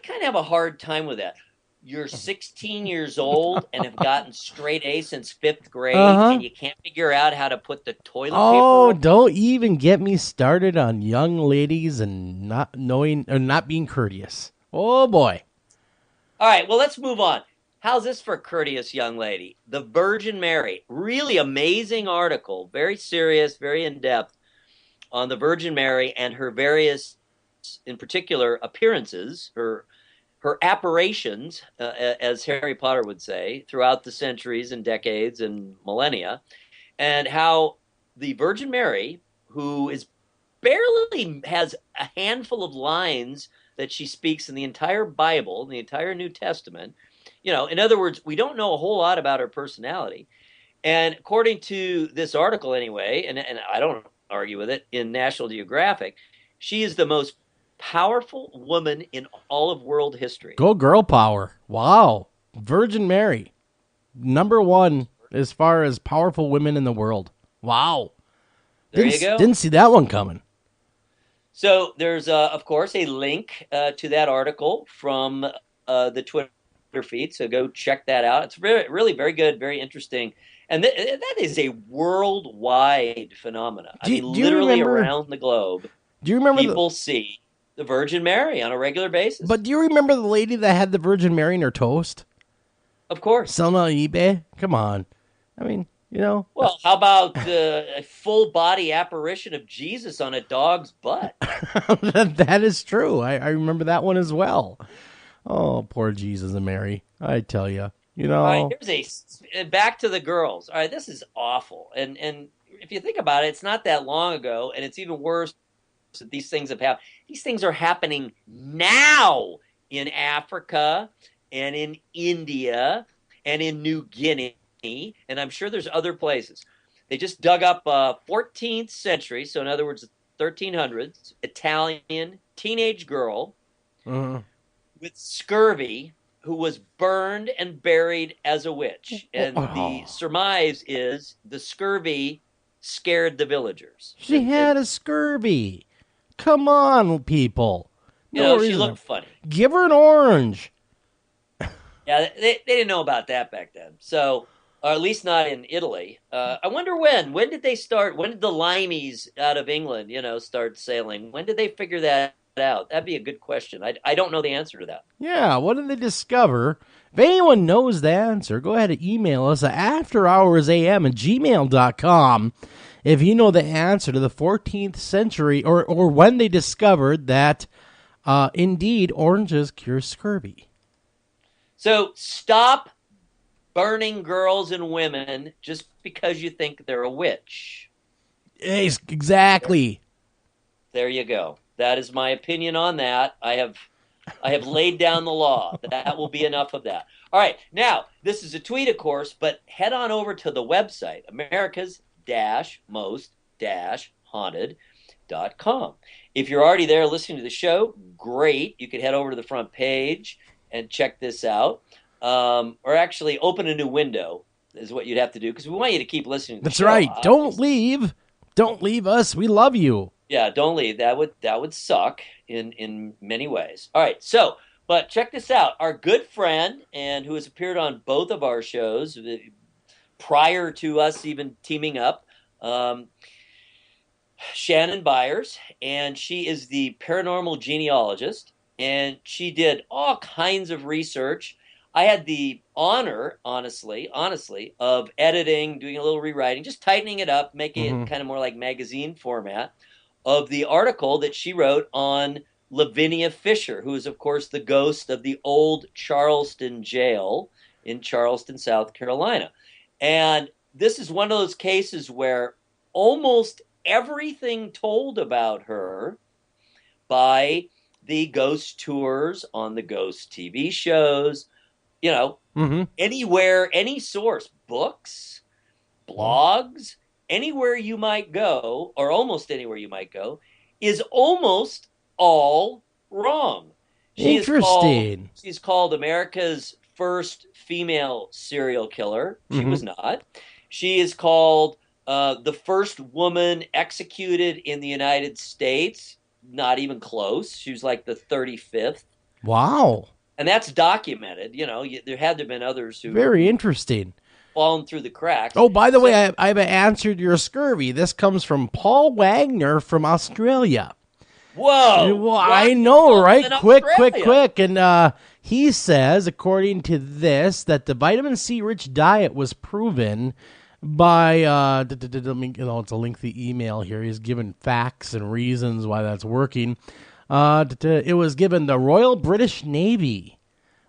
kind of have a hard time with that. You're 16 years old and have gotten straight A since 5th grade, and you can't figure out how to put the toilet paper. Oh, don't even get me started on young ladies and not knowing or not being courteous. Oh boy. All right, well, let's move on. How's this for a courteous young lady? The Virgin Mary. Really amazing article, very serious, very in-depth on the Virgin Mary and her various, in particular, appearances, her apparitions, as Harry Potter would say, throughout the centuries and decades and millennia, and how the Virgin Mary, who is barely has a handful of lines that she speaks in the entire Bible, the entire New Testament, in other words, we don't know a whole lot about her personality. And according to this article anyway, and I don't argue with it, in National Geographic, she is the most powerful woman in all of world history. Go girl power. Wow. Virgin Mary. #1 as far as powerful women in the world. Wow. There you go. Didn't see that one coming. So there's, of course, a link to that article from the Twitter feed. So go check that out. It's really very good, very interesting. And that is a worldwide phenomenon. Literally around the globe. Do you remember people see the Virgin Mary on a regular basis? But do you remember the lady that had the Virgin Mary in her toast? Of course. Selling on eBay? Come on. I mean, Well, how about a full body apparition of Jesus on a dog's butt? That is true. I remember that one as well. Oh, poor Jesus and Mary. I tell you. All right, here's back to the girls. All right, this is awful. And if you think about it, it's not that long ago, and it's even worse that these things have happened. These things are happening now in Africa and in India and in New Guinea, and I'm sure there's other places. They just dug up 14th century, so in other words, 1300s, Italian teenage girl with scurvy who was burned and buried as a witch. And the surmise is the scurvy scared the villagers. She had a scurvy. Come on, people. You know, she looked funny. Give her an orange. Yeah, they didn't know about that back then. So, or at least not in Italy. I wonder when. When did they start? When did the limeys out of England, start sailing? When did they figure that out? That'd be a good question. I don't know the answer to that. Yeah, what did they discover? If anyone knows the answer, go ahead and email us at afterhoursam@gmail.com if you know the answer to the 14th century or when they discovered that indeed oranges cure scurvy. So stop burning girls and women just because you think they're a witch. Exactly. There you go. That is my opinion on that. I have laid down the law. That will be enough of that. All right. Now, this is a tweet, of course, but head on over to the website, America's-Most-Haunted.com. If you're already there listening to the show, great. You could head over to the front page and check this out. Or actually open a new window is what you'd have to do because we want you to keep listening to the show. That's right. Obviously. Don't leave. Don't leave us. We love you. Yeah, don't leave. That would suck in many ways. All right, so, but check this out. Our good friend, and who has appeared on both of our shows prior to us even teaming up, Shannon Byers, and she is the paranormal genealogist, and she did all kinds of research. I had the honor, honestly, of editing, doing a little rewriting, just tightening it up, making it kind of more like magazine format, of the article that she wrote on Lavinia Fisher, who is, of course, the ghost of the old Charleston jail in Charleston, South Carolina. And this is one of those cases where almost everything told about her by the ghost tours on the ghost TV shows, anywhere, any source, books, blogs, anywhere you might go, or almost anywhere you might go, is almost all wrong. Interesting. She's called America's first female serial killer. She was not. She is called the first woman executed in the United States. Not even close. She was like the 35th. Wow. And that's documented. There had to have been others who... Very interesting. Fallen through the cracks. Oh, by the way, I've answered your scurvy. This comes from Paul Wagner from Australia. Whoa! Well, I know, right? Quick. And he says, according to this, that the vitamin C-rich diet was proven by, it's a lengthy email here. He's given facts and reasons why that's working. It was given the Royal British Navy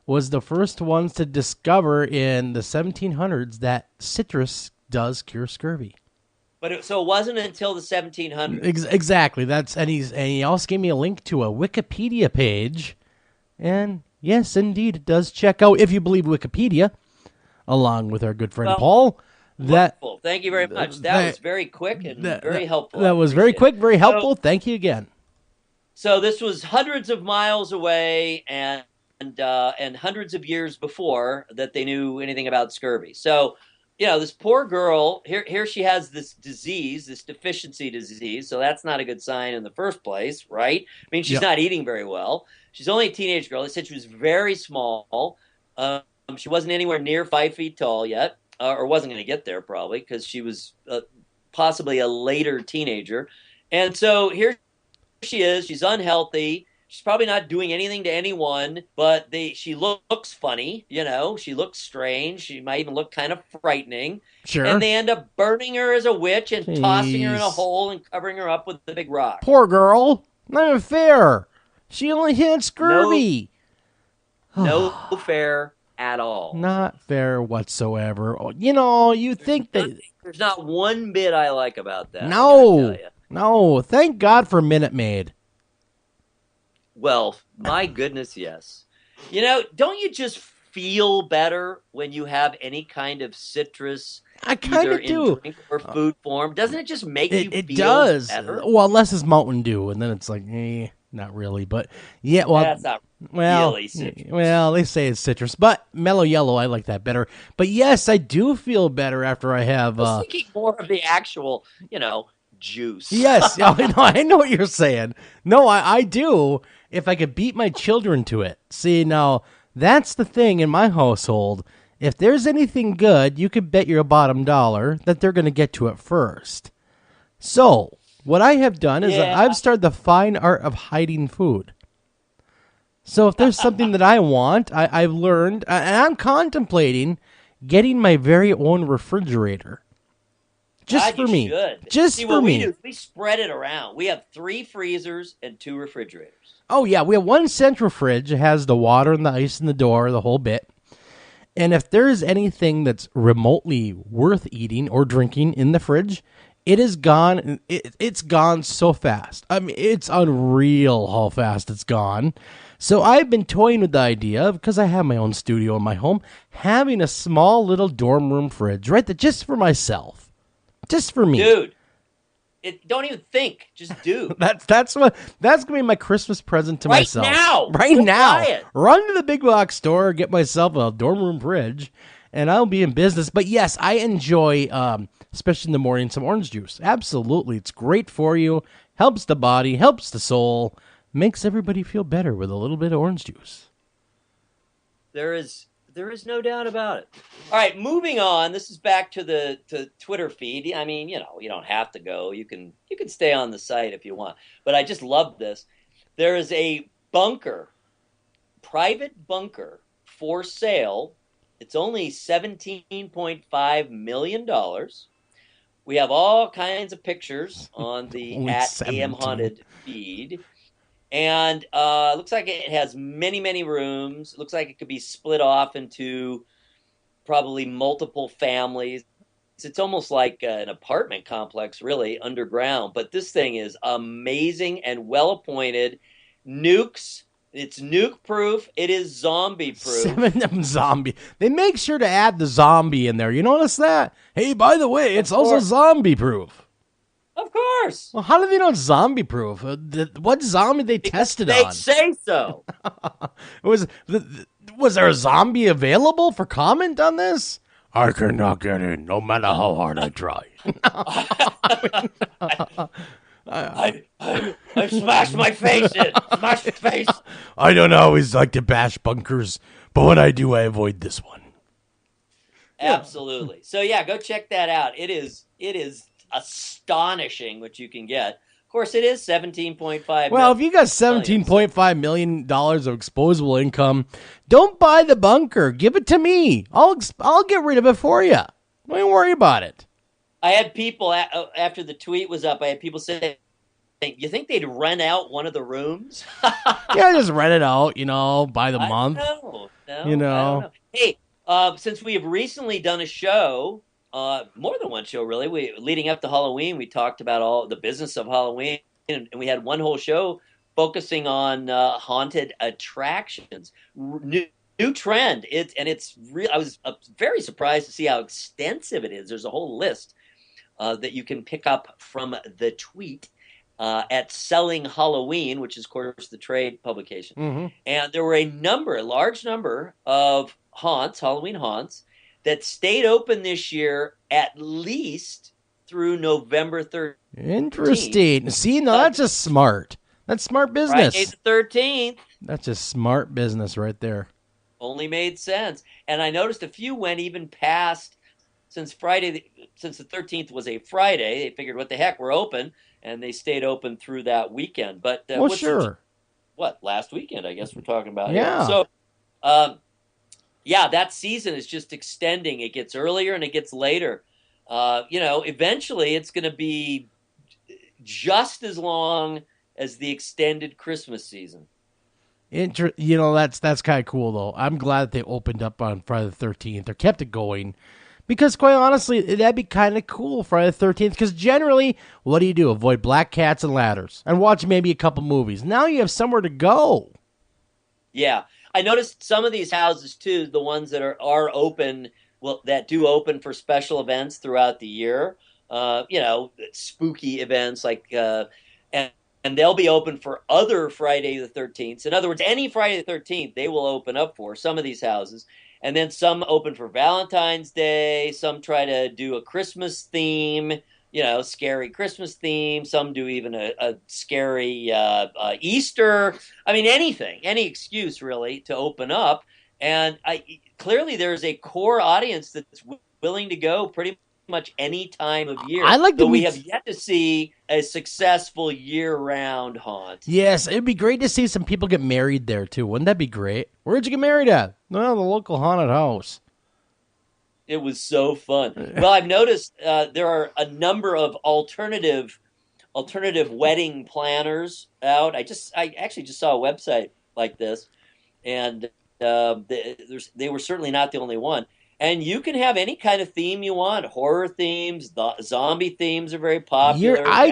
was the first ones to discover in the 1700s that citrus does cure scurvy. But so it wasn't until the 1700s. Exactly. And he also gave me a link to a Wikipedia page. And yes, indeed, it does check out, if you believe Wikipedia, along with our good friend Paul. Wonderful. Thank you very much. That was very quick and very helpful. That was very quick, very helpful. Thank you again. So this was hundreds of miles away and hundreds of years before that they knew anything about scurvy. So, this poor girl, here she has this disease, this deficiency disease, so that's not a good sign in the first place, right? I mean, she's not eating very well. She's only a teenage girl. They said she was very small. She wasn't anywhere near 5 feet tall yet, or wasn't going to get there probably, because she was possibly a later teenager. And so here she is. She's unhealthy. She's probably not doing anything to anyone, but she looks funny, she looks strange. She might even look kind of frightening. Sure. And they end up burning her as a witch and tossing her in a hole and covering her up with a big rock. Poor girl. Not even fair. She only had scurvy. No fair at all. Not fair whatsoever. You think that... There's not one bit I like about that. No. Thank God for Minute Maid. Well, my goodness, yes. Don't you just feel better when you have any kind of citrus? I kind of do. Drink or food form. Doesn't it just make you feel does. better? Well, unless it's Mountain Dew, and then it's like, not really, but yeah, well, That's not well, really citrus. well, they say it's citrus, but mellow yellow, I like that better. But yes, I do feel better after I have. I was thinking more of the actual, juice. Yes, I know what you're saying. No, I do. If I could beat my children to it. See, now that's the thing in my household. If there's anything good, you could bet your bottom dollar that they're going to get to it first. So, what I have done is I've started the fine art of hiding food. So, if there's something that I want, I've learned, and I'm contemplating getting my very own refrigerator. Just for me. Just for me. We do is we spread it around. We have 3 freezers and 2 refrigerators. Oh, yeah. We have one central fridge. It has the water and the ice in the door, the whole bit. And if there's anything that's remotely worth eating or drinking in the fridge, it is gone. It's gone so fast. I mean, it's unreal how fast it's gone. So I've been toying with the idea, because I have my own studio in my home, having a small little dorm room fridge, right? That just for myself. Just for me. Dude, don't even think. Just do. That's gonna be my Christmas present to myself. Right Go now. buy it. Run to the big box store, get myself a dorm room fridge, and I'll be in business. But yes, I enjoy, especially in the morning, some orange juice. Absolutely. It's great for you. Helps the body, helps the soul, makes everybody feel better with a little bit of orange juice. There is no doubt about it. All right, moving on. This is back to the Twitter feed. I mean, you don't have to go. You can stay on the site if you want. But I just love this. There is a private bunker for sale. It's only $17.5 million. We have all kinds of pictures on the @AM Haunted feed. And looks like it has many, many rooms. Looks like it could be split off into probably multiple families. It's almost like an apartment complex, really, underground. But this thing is amazing and well-appointed. Nukes. It's nuke-proof. It is zombie-proof. 7 of them zombie. They make sure to add the zombie in there. You notice that? Hey, by the way, it's also zombie-proof. Of course. Well, how do they know it's zombie-proof? What zombie they tested on? They say so. Was there a zombie available for comment on this? I cannot get in, no matter how hard I try. I smashed my face in. Smashed my face. I don't always like to bash bunkers, but when I do, I avoid this one. Absolutely. So yeah, go check that out. It is astonishing what you can get. Of course, it is $17.5 Well, if you got $17.5 million of exposable income, don't buy the bunker. Give it to me. I'll get rid of it for you. Don't worry about it. I had people, after the tweet was up, I had people say, you think they'd rent out one of the rooms? Yeah, just rent it out, by the month. No, I don't know. Hey, since we have recently done a show, more than one show, really. Leading up to Halloween, we talked about all the business of Halloween, and we had one whole show focusing on haunted attractions. New trend. It's real. I was very surprised to see how extensive it is. There's a whole list that you can pick up from the tweet at Selling Halloween, which is, of course, the trade publication. Mm-hmm. And there were a large number of Halloween haunts, that stayed open this year at least through November 13th. Interesting. See, no, that's just smart. That's smart business. Friday the 13th. That's just smart business right there. Only made sense. And I noticed a few went even past, since the 13th was a Friday, they figured, what the heck, we're open, and they stayed open through that weekend. But sure. Last weekend, I guess we're talking about. Yeah. So, yeah, that season is just extending. It gets earlier and it gets later. Eventually it's going to be just as long as the extended Christmas season. That's kind of cool, though. I'm glad that they opened up on Friday the 13th or kept it going. Because, quite honestly, that'd be kind of cool, Friday the 13th. Because generally, what do? Avoid black cats and ladders. And watch maybe a couple movies. Now you have somewhere to go. Yeah. I noticed some of these houses, too, the ones that are open, that do open for special events throughout the year, spooky events and they'll be open for other Friday the 13th. In other words, any Friday the 13th, they will open up for some of these houses. And then some open for Valentine's Day. Some try to do a Christmas theme, scary Christmas theme. Some do even a scary Easter. I mean, anything, any excuse really to open up. And clearly there's a core audience that's willing to go pretty much any time of year. We have yet to see a successful year-round haunt. Yes, it'd be great to see some people get married there too. Wouldn't that be great? Where'd you get married at? Well, the local haunted house. It was so fun. Well, I've noticed there are a number of alternative wedding planners out. I actually just saw a website like this, and they were certainly not the only one. And you can have any kind of theme you want. Horror themes, zombie themes are very popular. I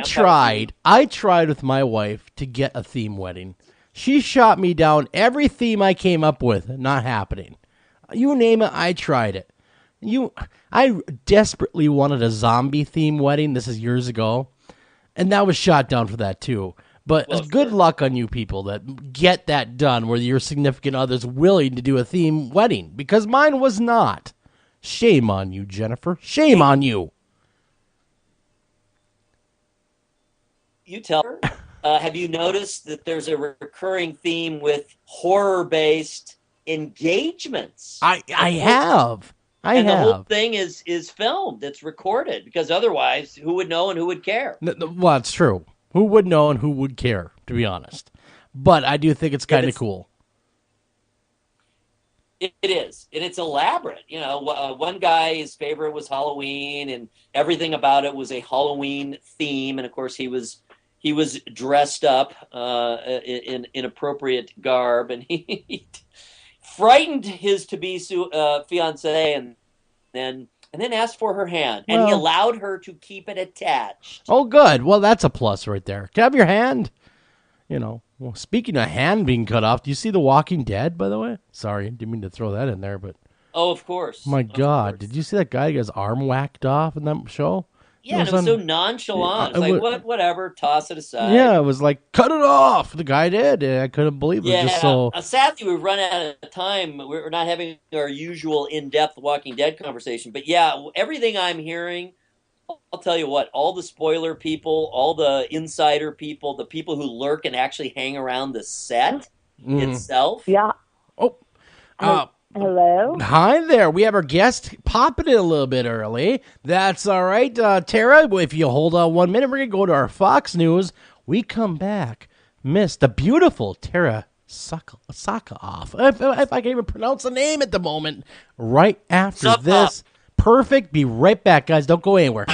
tried with my wife to get a theme wedding. She shot me down every theme I came up with. Not happening. You name it, I tried it. I desperately wanted a zombie theme wedding. This is years ago. And that was shot down for that too. But good luck on you people that get that done where your significant other's willing to do a theme wedding. Because mine was not. Shame on you, Jennifer. Shame on you. You tell her. Have you noticed that there's a recurring theme with horror-based engagements? I have. The whole thing is filmed. It's recorded. Because otherwise, who would know and who would care? Well, it's true. Who would know and who would care, to be honest. But I do think it's kind of cool. It is, and it's elaborate. One guy's favorite was Halloween, and everything about it was a Halloween theme. And of course, he was dressed up in inappropriate garb, and he frightened his to-be fiancée, and then asked for her hand, and he allowed her to keep it attached. Oh, good. Well, that's a plus right there. Can I have your hand? Well, speaking of hand being cut off, do you see The Walking Dead, by the way? Sorry, didn't mean to throw that in there, but... Oh, of course. My God, did you see that guy get his arm whacked off in that show? Yeah, it was so nonchalant. Yeah, it's like, whatever, toss it aside. Yeah, it was like, cut it off. The guy did. I couldn't believe it. Yeah, just so... sadly, we've run out of time. We're not having our usual in-depth Walking Dead conversation. But yeah, everything I'm hearing... I'll tell you what, all the spoiler people, all the insider people, the people who lurk and actually hang around the set itself. Yeah. Oh. Hello? Hi there. We have our guest popping in a little bit early. That's all right. Tara, if you hold on 1 minute, we're going to go to our Fox News. We come back. Miss the beautiful Tara Sakaoff. If I can even pronounce the name at the moment. Right after this. Perfect. Be right back, guys. Don't go anywhere.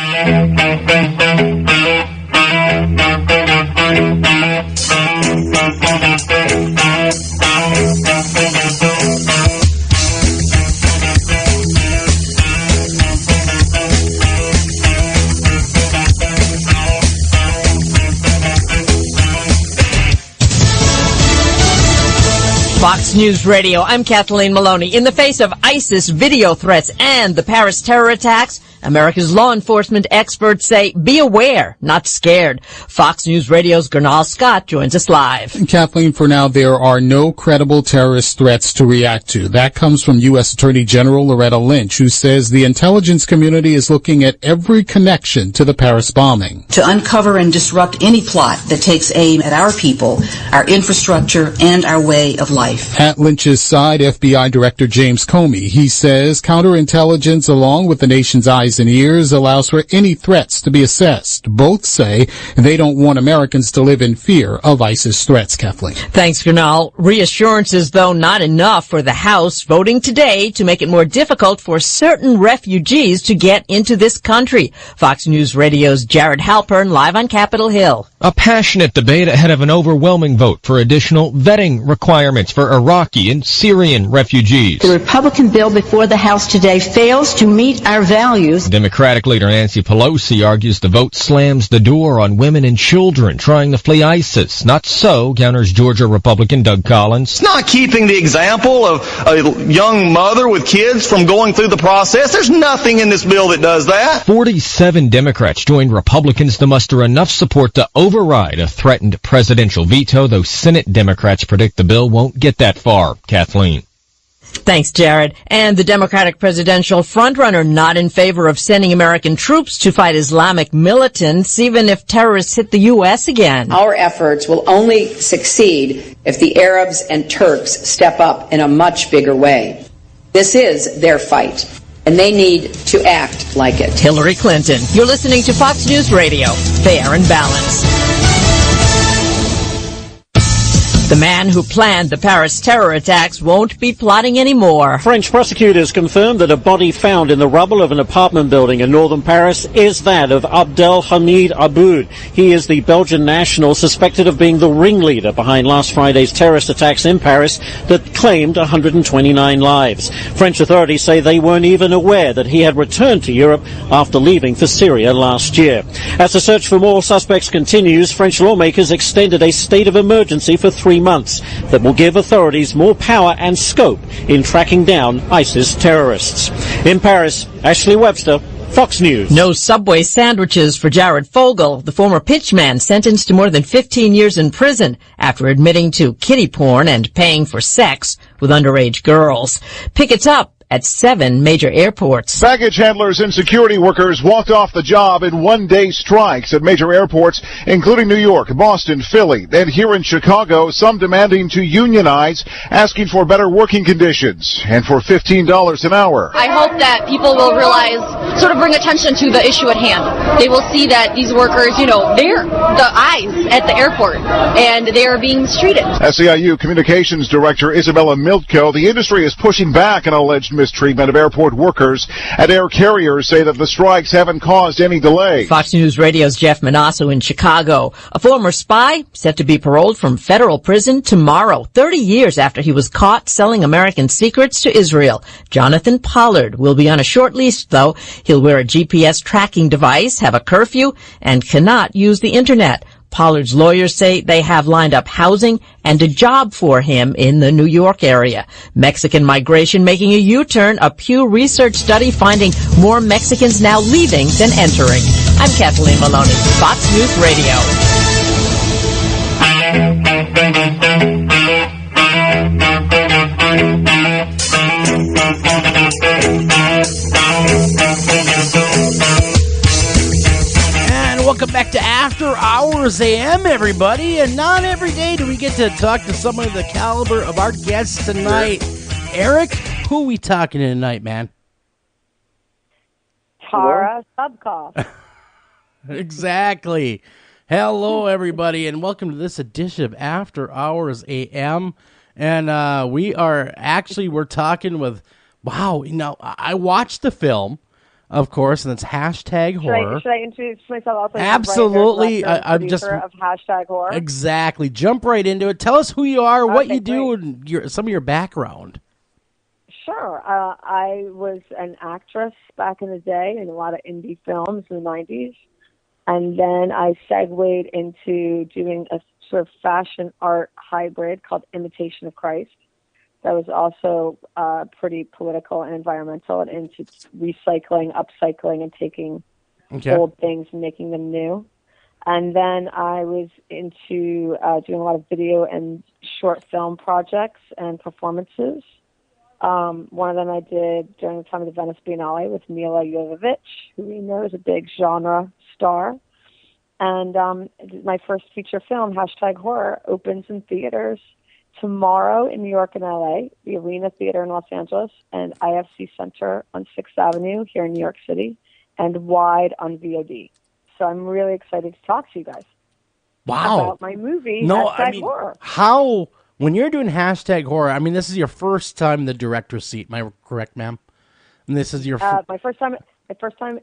Fox News Radio, I'm Kathleen Maloney. In the face of ISIS video threats and the Paris terror attacks, America's law enforcement experts say, be aware, not scared. Fox News Radio's Gernal Scott joins us live. Kathleen, for now, there are no credible terrorist threats to react to. That comes from U.S. Attorney General Loretta Lynch, who says the intelligence community is looking at every connection to the Paris bombing. To uncover and disrupt any plot that takes aim at our people, our infrastructure, and our way of life. At Lynch's side, FBI Director James Comey, he says counterintelligence, along with the nation's eyes and ears, allows for any threats to be assessed. Both say they don't want Americans to live in fear of ISIS threats, Kathleen. Thanks, Gernal. Reassurances, though, not enough for the House voting today to make it more difficult for certain refugees to get into this country. Fox News Radio's Jared Halpern live on Capitol Hill. A passionate debate ahead of an overwhelming vote for additional vetting requirements for Iraqi and Syrian refugees. The Republican bill before the House today fails to meet our values News. Democratic leader Nancy Pelosi argues the vote slams the door on women and children trying to flee ISIS. Not so, counters Georgia Republican Doug Collins. It's not keeping the example of a young mother with kids from going through the process. There's nothing in this bill that does that. 47 Democrats joined Republicans to muster enough support to override a threatened presidential veto, though Senate Democrats predict the bill won't get that far. Kathleen. Thanks, Jared. And the Democratic presidential frontrunner not in favor of sending American troops to fight Islamic militants, even if terrorists hit the U.S. again. Our efforts will only succeed if the Arabs and Turks step up in a much bigger way. This is their fight, and they need to act like it. Hillary Clinton. You're listening to Fox News Radio. Fair and balanced. The man who planned the Paris terror attacks won't be plotting anymore. French prosecutors confirmed that a body found in the rubble of an apartment building in northern Paris is that of Abdelhamid Aboud. He is the Belgian national suspected of being the ringleader behind last Friday's terrorist attacks in Paris that claimed 129 lives. French authorities say they weren't even aware that he had returned to Europe after leaving for Syria last year. As the search for more suspects continues, French lawmakers extended a state of emergency for 3 months that will give authorities more power and scope in tracking down ISIS terrorists. In Paris, Ashley Webster, Fox News. No Subway sandwiches for Jared Fogle, the former pitchman sentenced to more than 15 years in prison after admitting to kiddie porn and paying for sex with underage girls. Pickets up at 7 major airports. Baggage handlers and security workers walked off the job in one-day strikes at major airports, including New York, Boston, Philly, and here in Chicago, some demanding to unionize, asking for better working conditions and for $15 an hour. I hope that people will realize, sort of bring attention to the issue at hand. They will see that these workers, they're the eyes at the airport, and they are being mistreated. SEIU Communications Director Isabella Miltko, the industry is pushing back on alleged mistreatment of airport workers, and air carriers say that the strikes haven't caused any delay. Fox News Radio's Jeff Manasso in Chicago. A former spy set to be paroled from federal prison tomorrow, 30 years after he was caught selling American secrets to Israel. Jonathan Pollard will be on a short leash, though. He'll wear a GPS tracking device, have a curfew, and cannot use the internet. Pollard's lawyers say they have lined up housing and a job for him in the New York area. Mexican migration making a U-turn, a Pew Research study finding more Mexicans now leaving than entering. I'm Kathleen Maloney, Fox News Radio. Welcome back to After Hours AM, everybody. And not every day do we get to talk to someone of the caliber of our guest tonight. Eric, who are we talking to tonight, man? Tara Subkoff. Exactly. Hello, everybody, and welcome to this edition of After Hours AM. And we're talking with, I watched the film. Of course, and it's hashtag horror. Should I introduce myself also? Absolutely. I'm just of hashtag horror. Exactly. Jump right into it. Tell us who you are, what you do, and some of your background. Sure. I was an actress back in the day in a lot of indie films in the 90s. And then I segued into doing a sort of fashion art hybrid called Imitation of Christ. That was also pretty political and environmental and into recycling, upcycling, and taking old things and making them new. And then I was into doing a lot of video and short film projects and performances. One of them I did during the time of the Venice Biennale with Mila Jovovich, who we know is a big genre star. And my first feature film, hashtag horror, opens in theaters tomorrow in New York and LA, the Arena Theater in Los Angeles, and IFC Center on 6th Avenue here in New York City, and wide on VOD. So I'm really excited to talk to you guys about my movie, hashtag horror. How, when you're doing hashtag horror, this is your first time in the director's seat, am I correct, ma'am? And this is your my first time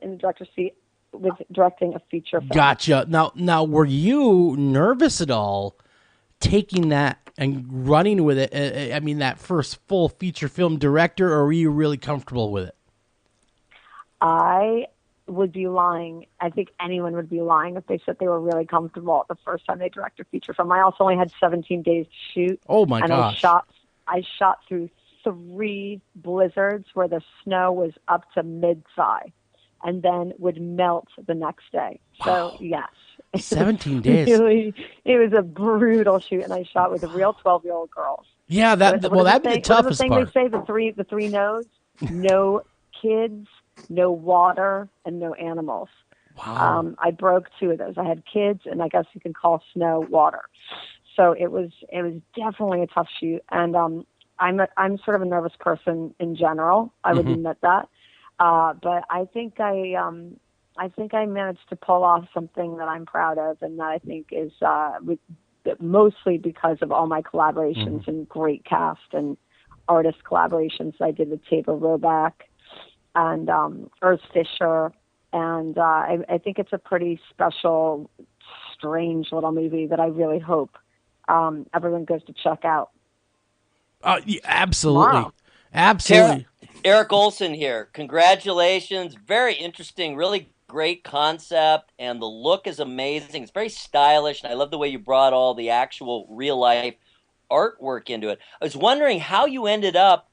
in the director's seat with directing a feature film. Gotcha. Now, were you nervous at all taking that and running with it? That first full feature film director, or were you really comfortable with it? I would be lying. I think anyone would be lying if they said they were really comfortable the first time they direct a feature film. I also only had 17 days to shoot. Oh my and gosh! I shot through 3 blizzards where the snow was up to mid-thigh, and then would melt the next day. So yes, 17 days. Really, it was a brutal shoot, and I shot with real 12-year-old girls. Yeah, that'd be the toughest part. What they say? The three no's: no kids, no water, and no animals. Wow. I broke 2 of those. I had kids, and I guess you can call snow water. So it was definitely a tough shoot, and I'm sort of a nervous person in general. I would admit that, but I think I managed to pull off something that I'm proud of, and that I think is mostly because of all my collaborations and great cast and artist collaborations I did with Tabor Roback and Urs Fischer, and I think it's a pretty special, strange little movie that I really hope everyone goes to check out. Yeah, absolutely. Wow. Absolutely. Eric Olson here. Congratulations. Very interesting, really great concept, and the look is amazing. It's very stylish, and I love the way you brought all the actual real-life artwork into it. I was wondering how you ended up,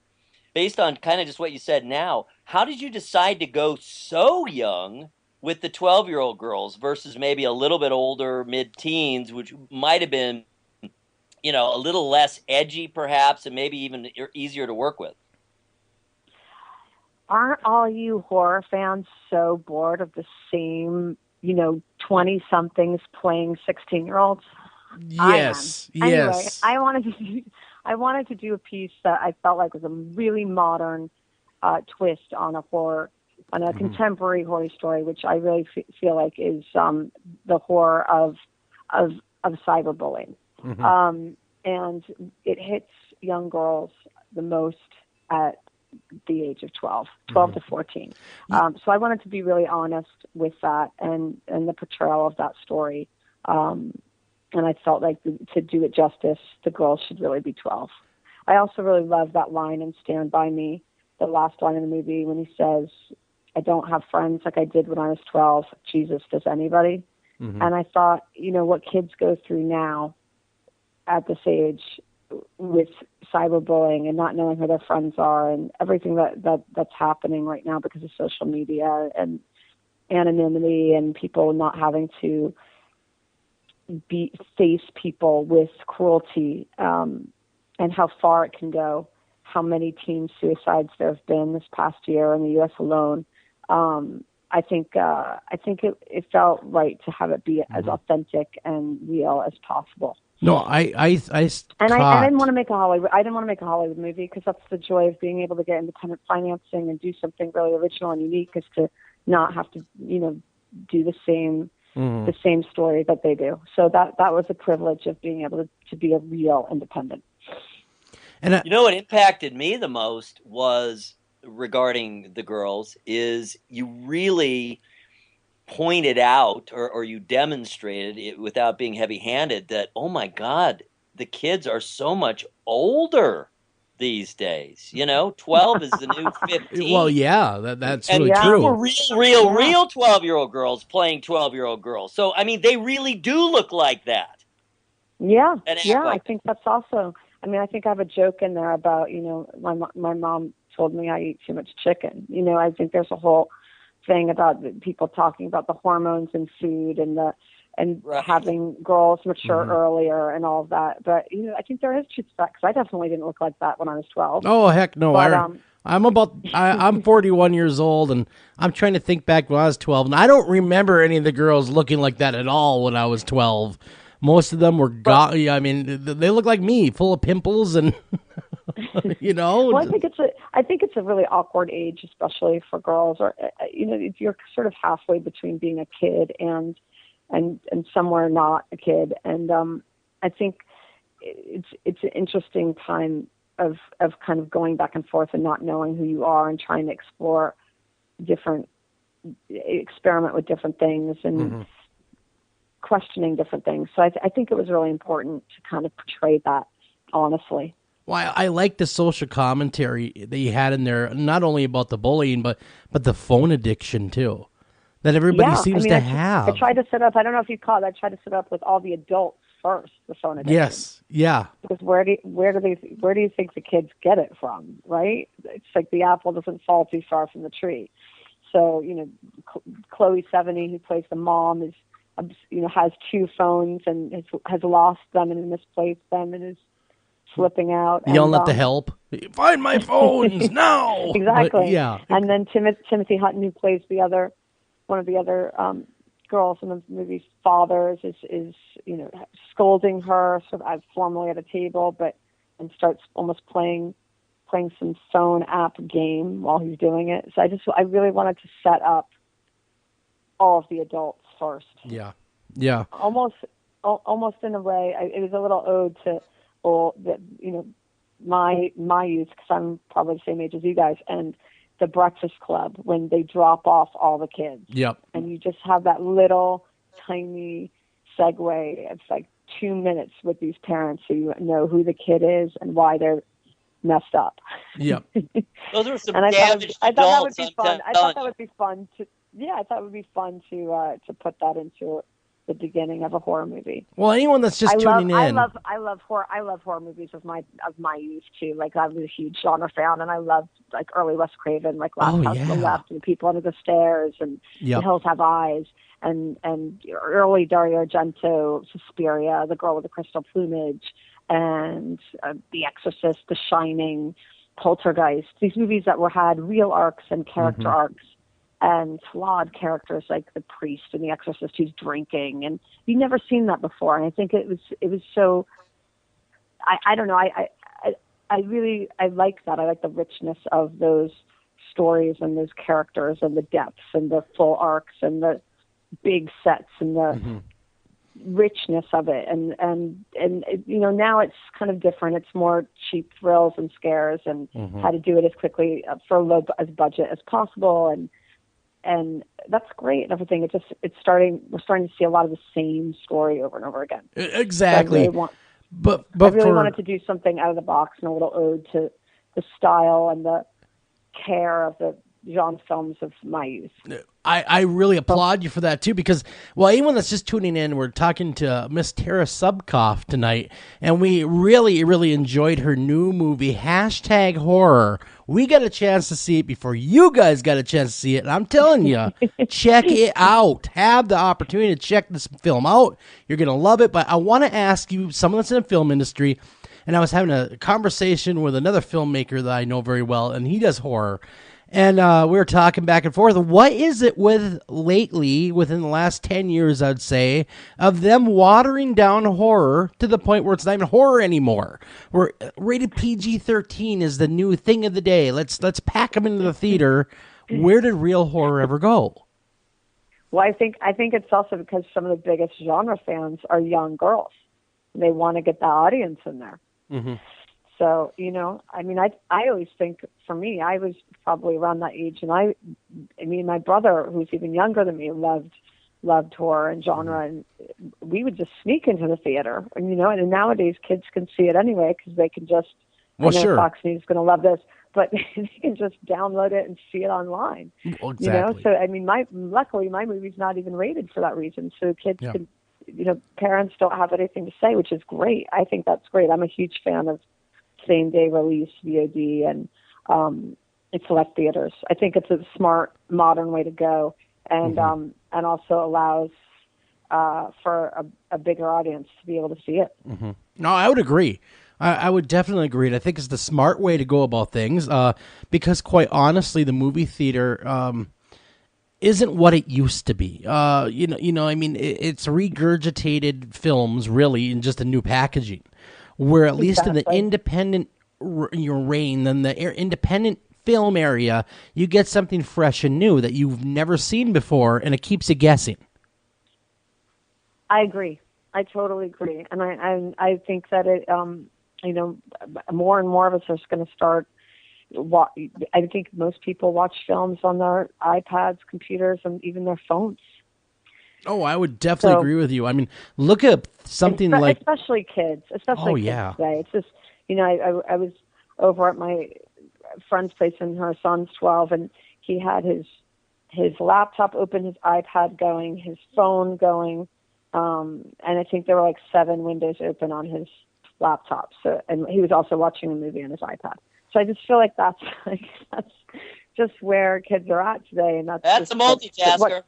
based on kind of just what you said now, how did you decide to go so young with the 12-year-old girls versus maybe a little bit older, mid-teens, which might have been, you know, a little less edgy perhaps, and maybe even easier to work with? Aren't all you horror fans so bored of the same, 20-somethings playing 16-year-olds? Yes. Anyway, I wanted to do a piece that I felt like was a really modern twist on a horror, on a contemporary horror story, which I really feel like is the horror of cyberbullying. And it hits young girls the most at the age of 12 to 14. So I wanted to be really honest with that and the portrayal of that story. And I felt like to do it justice, the girls should really be 12. I also really love that line in Stand By Me, the last line in the movie when he says, I don't have friends like I did when I was 12. Jesus, does anybody? And I thought, what kids go through now at this age with cyberbullying and not knowing who their friends are and everything that's happening right now because of social media and anonymity and people not having to face people with cruelty, and how far it can go, how many teen suicides there have been this past year in the U.S. alone. I think it felt right to have it be as authentic and real as possible. No, I didn't want to make a Hollywood movie because that's the joy of being able to get independent financing and do something really original and unique, is to not have to do the same story that they do. So that was a privilege of being able to be a real independent. And what impacted me the most was regarding the girls is you really pointed out or you demonstrated it without being heavy-handed that, oh my God, the kids are so much older these days. 12 is the new 15. Well, yeah, that's and really true. Real 12-year-old girls playing 12-year-old girls. So, I mean, they really do look like that. Yeah, like I think that's also, I think I have a joke in there about, my mom told me I eat too much chicken. I think there's a whole thing about people talking about the hormones in food and having girls mature earlier and all of that. But I think there is truth to that, because I definitely didn't look like that when I was 12. Oh heck no! But, I'm 41 years old, and I'm trying to think back when I was 12, and I don't remember any of the girls looking like that at all when I was 12. Most of them were they look like me, full of pimples and. Well, I think it's a really awkward age, especially for girls, or if you're sort of halfway between being a kid and somewhere not a kid. And I think it's an interesting time of kind of going back and forth and not knowing who you are and trying to experiment with different things and questioning different things. So I think it was really important to kind of portray that honestly. Well, I like the social commentary that you had in there, not only about the bullying, but the phone addiction too, that everybody seems to have. I tried to set up. I don't know if you caught. I tried to set up with all the adults first. The phone addiction. Yes. Yeah. Because where do you think the kids get it from? Right? It's like the apple doesn't fall too far from the tree. So Chloe Sevigny, who plays the mom, is has 2 phones and has lost them and misplaced them and is flipping out. Yelling at the help. Find my phones now. Exactly. But, yeah. And then Timothy Hutton, who plays one of the other girls in the movie's fathers, is scolding her sort of formally at a table, and starts almost playing some phone app game while he's doing it. So I really wanted to set up all of the adults first. Yeah. Yeah. Almost in a way, it was a little ode to my youth, because I'm probably the same age as you guys, and the Breakfast Club, when they drop off all the kids. Yep. And you just have that little tiny segue. It's like 2 minutes with these parents who know who the kid is and why they're messed up. Yep. Those are some and I thought that would be fun. I thought that would be fun to. Yeah, I thought it would be fun to put that into the beginning of a horror movie. Well, anyone that's just tuning in, I love horror movies of my youth too. Like, I was a huge genre fan, and I loved like early Wes Craven, like Last House on the Left, and People Under the Stairs, and The Hills Have Eyes, and early Dario Argento, Suspiria, The Girl with the Crystal Plumage, and The Exorcist, The Shining, Poltergeist. These movies that had real arcs and character arcs, and flawed characters like the priest in The Exorcist who's drinking, and you've never seen that before. And I think it was so. I don't know. I really like that. I like the richness of those stories and those characters and the depths and the full arcs and the big sets and the richness of it. And now it's kind of different. It's more cheap thrills and scares and how to do it as quickly for a low as budget as possible, and that's great and everything. We're starting to see a lot of the same story over and over again. Exactly. So I really wanted to do something out of the box and a little ode to the style and the care of the genre films of my youth. I really applaud you for that too, because, well, anyone that's just tuning in, we're talking to Miss Tara Subkoff tonight, and we really, really enjoyed her new movie, #Horror. We got a chance to see it before you guys got a chance to see it, and I'm telling you, check it out. Have the opportunity to check this film out. You're going to love it, but I want to ask you, someone that's in the film industry, and I was having a conversation with another filmmaker that I know very well, and he does horror. And we were talking back and forth. What is it with lately, within the last 10 years, I'd say, of them watering down horror to the point where it's not even horror anymore? Where rated PG-13 is the new thing of the day. Let's pack them into the theater. Where did real horror ever go? Well, I think it's also because some of the biggest genre fans are young girls. They want to get the audience in there. Mm-hmm. So, I always think, for me, I was probably around that age, and my brother, who's even younger than me, loved horror and genre, and we would just sneak into the theater, and nowadays kids can see it anyway, because they can just, sure. Fox News is going to love this, but they can just download it and see it online. Well, exactly. So, luckily my movie's not even rated for that reason, so kids can, parents don't have anything to say, which is great. I think that's great. I'm a huge fan of same-day release, VOD, and in select theaters. I think it's a smart, modern way to go, and also allows for a bigger audience to be able to see it. Mm-hmm. No, I would agree. I would definitely agree. And I think it's the smart way to go about things, because quite honestly, the movie theater isn't what it used to be. It's regurgitated films, really, in just a new packaging. Where at least in the independent reign, then the independent film area, you get something fresh and new that you've never seen before, and it keeps you guessing. I agree. I totally agree, and I think that it, more and more of us are going to start. I think most people watch films on their iPads, computers, and even their phones. Oh, I would definitely agree with you. I mean, look at something like... Especially kids. Especially kids yeah. today. It's just, I was over at my friend's place and her son's 12, and he had his laptop open, his iPad going, his phone going, and I think there were like 7 windows open on his laptop. So, and he was also watching a movie on his iPad. So I just feel like that's just where kids are at today, and that's a multitasker.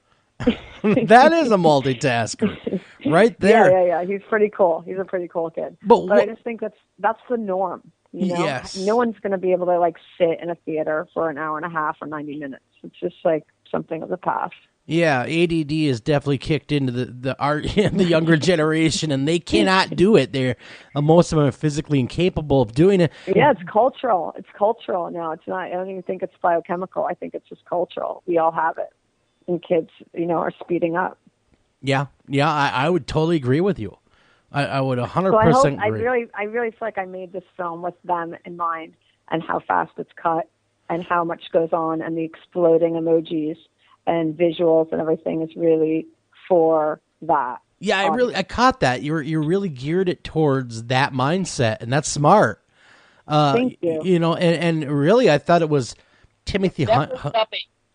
That is a multitasker, right there. Yeah. He's pretty cool. He's a pretty cool kid. But I just think that's the norm. Yes. No one's going to be able to like sit in a theater for an hour and a half or 90 minutes. It's just like something of the past. Yeah, ADD is definitely kicked into the younger generation, and they cannot do it. Most of them are physically incapable of doing it. Yeah, it's cultural. It's cultural now. It's not. I don't even think it's biochemical. I think it's just cultural. We all have it, and kids, are speeding up. Yeah. I would totally agree with you. I would 100% agree. I really feel like I made this film with them in mind, and how fast it's cut, and how much goes on, and the exploding emojis and visuals and everything is really for that. Yeah, I caught that. You're really geared it towards that mindset, and that's smart. Thank you. And really, I thought it was Timothy Hunt.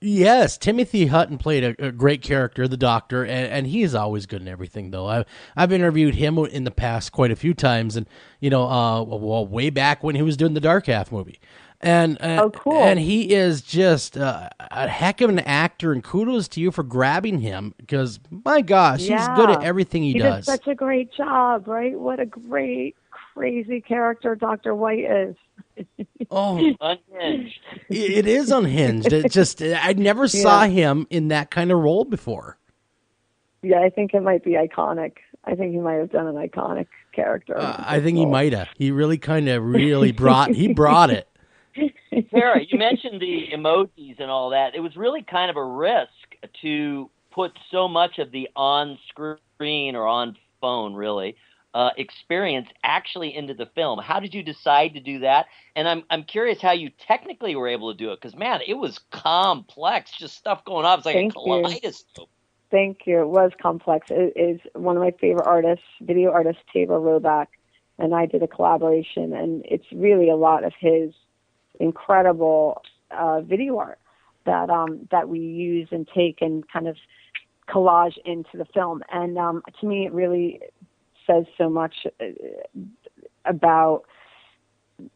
Yes, Timothy Hutton played a great character, the doctor, and he's always good in everything. Though I've interviewed him in the past quite a few times, and way back when he was doing the Dark Half movie. And cool. And he is just a heck of an actor, and kudos to you for grabbing him, because my gosh, he's good at everything he does. He did such a great job, right? What a great, crazy character Dr. White is. Unhinged. It is unhinged. It just I never saw him in that kind of role before. Yeah, I think it might be iconic. I think he might have done an iconic character. I think he might have. He really brought it. Sarah, you mentioned the emojis and all that. It was really kind of a risk to put so much of the on-screen or on-phone, really, experience actually into the film. How did you decide to do that? And I'm curious how you technically were able to do it, because, man, it was complex, just stuff going on. It's like a kaleidoscope. Thank you. It was complex. It is one of my favorite artists, video artist Tabor Roback, and I did a collaboration, and it's really a lot of his incredible video art that we use and take and kind of collage into the film. And to me, it really says so much about the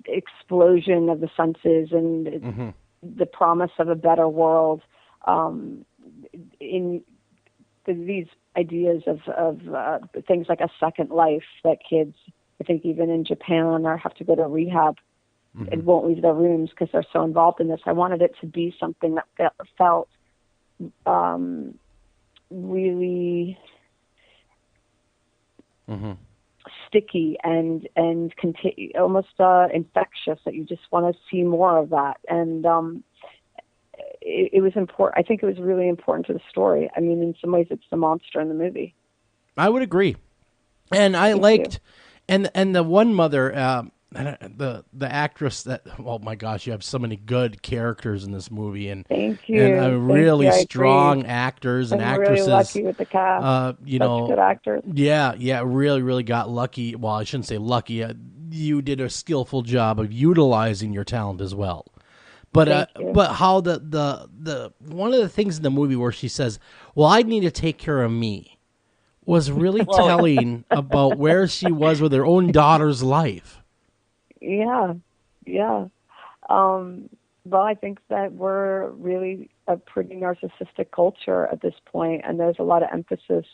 explosion of the senses and the promise of a better world in these ideas of things like a second life that kids, I think even in Japan, have to go to rehab and won't leave their rooms because they're so involved in this. I wanted it to be something that felt really sticky and almost infectious, that you just want to see more of that. And it was important. I think it was really important to the story. I mean, in some ways, it's the monster in the movie. I would agree, and I liked, and the one mother. The actress that, oh my gosh, you have so many good characters in this movie, and thank you, and really strong actors and actresses. Really lucky with the cast. Such good actors. Yeah, really got lucky. Well, I shouldn't say lucky. You did a skillful job of utilizing your talent as well. But how the one of the things in the movie where she says, "Well, I need to take care of me," was really telling about where she was with her own daughter's life. Yeah. Well, I think that we're really a pretty narcissistic culture at this point, and there's a lot of emphasis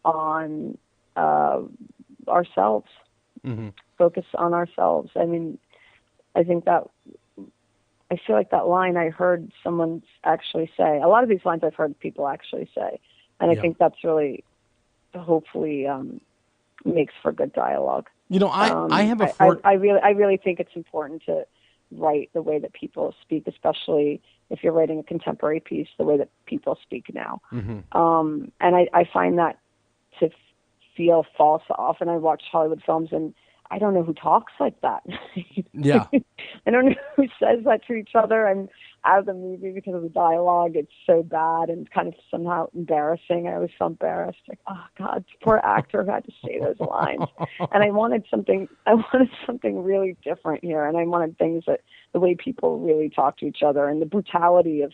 on ourselves, focus on ourselves. I mean, I feel like that line I heard someone actually say. A lot of these lines I've heard people actually say, and I think that's really, hopefully, makes for good dialogue. I have a. I really think it's important to write the way that people speak, especially if you're writing a contemporary piece, the way that people speak now. And I find that to feel false often. I watch Hollywood films, and I don't know who talks like that. Yeah. I don't know who says that to each other. I'm out of the movie because of the dialogue. It's so bad and kind of somehow embarrassing. I always felt embarrassed. Like, oh God, poor actor who had to say those lines. And I wanted something really different here. And I wanted things that the way people really talk to each other and the brutality of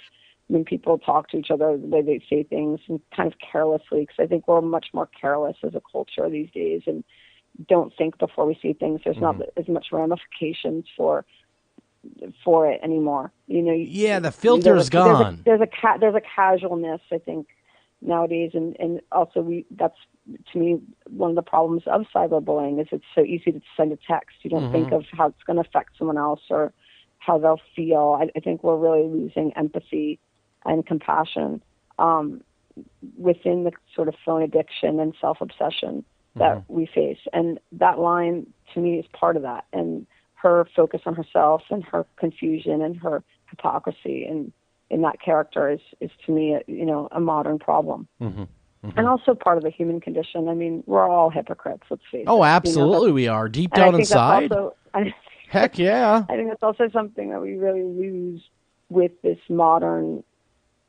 when people talk to each other, the way they say things and kind of carelessly. Because I think we're much more careless as a culture these days and don't think before we see things. There's not as much ramifications for it anymore. Yeah, the filter's gone. There's a casualness, I think, nowadays, and also that's to me one of the problems of cyberbullying is it's so easy to send a text. You don't think of how it's going to affect someone else or how they'll feel. I think we're really losing empathy and compassion within the sort of phone addiction and self-obsession that we face. And that line, to me, is part of that. And her focus on herself and her confusion and her hypocrisy in that character is to me, a modern problem. And also part of the human condition. I mean, we're all hypocrites, let's face it. Oh, absolutely we are. Deep down inside. Heck yeah. I think that's also something that we really lose with this modern,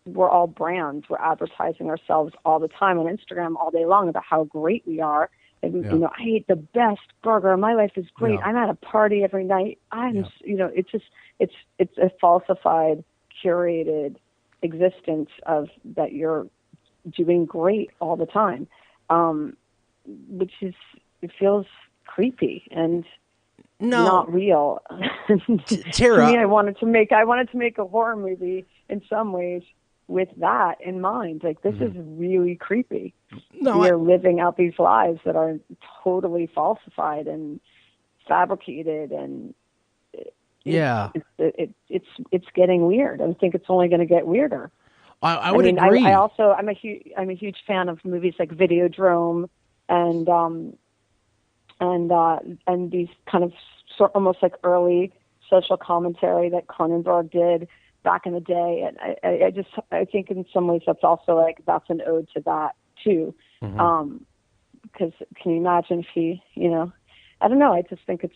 we're all brands. We're advertising ourselves all the time on Instagram all day long about how great we are. And, I ate the best burger. My life is great. I'm at a party every night. It's a falsified, curated existence of that you're doing great all the time, which is, it feels creepy and not real. Tara, to me, I wanted to make a horror movie in some ways with that in mind. Like, this is really creepy. We're living out these lives that are totally falsified and fabricated, and it's getting weird. I think it's only going to get weirder. I would agree. I'm a huge fan of movies like Videodrome and these kind of almost like early social commentary that Cronenberg did back in the day. And I think in some ways that's also that's an ode to that too. Because can you imagine if he, I don't know. I just think it's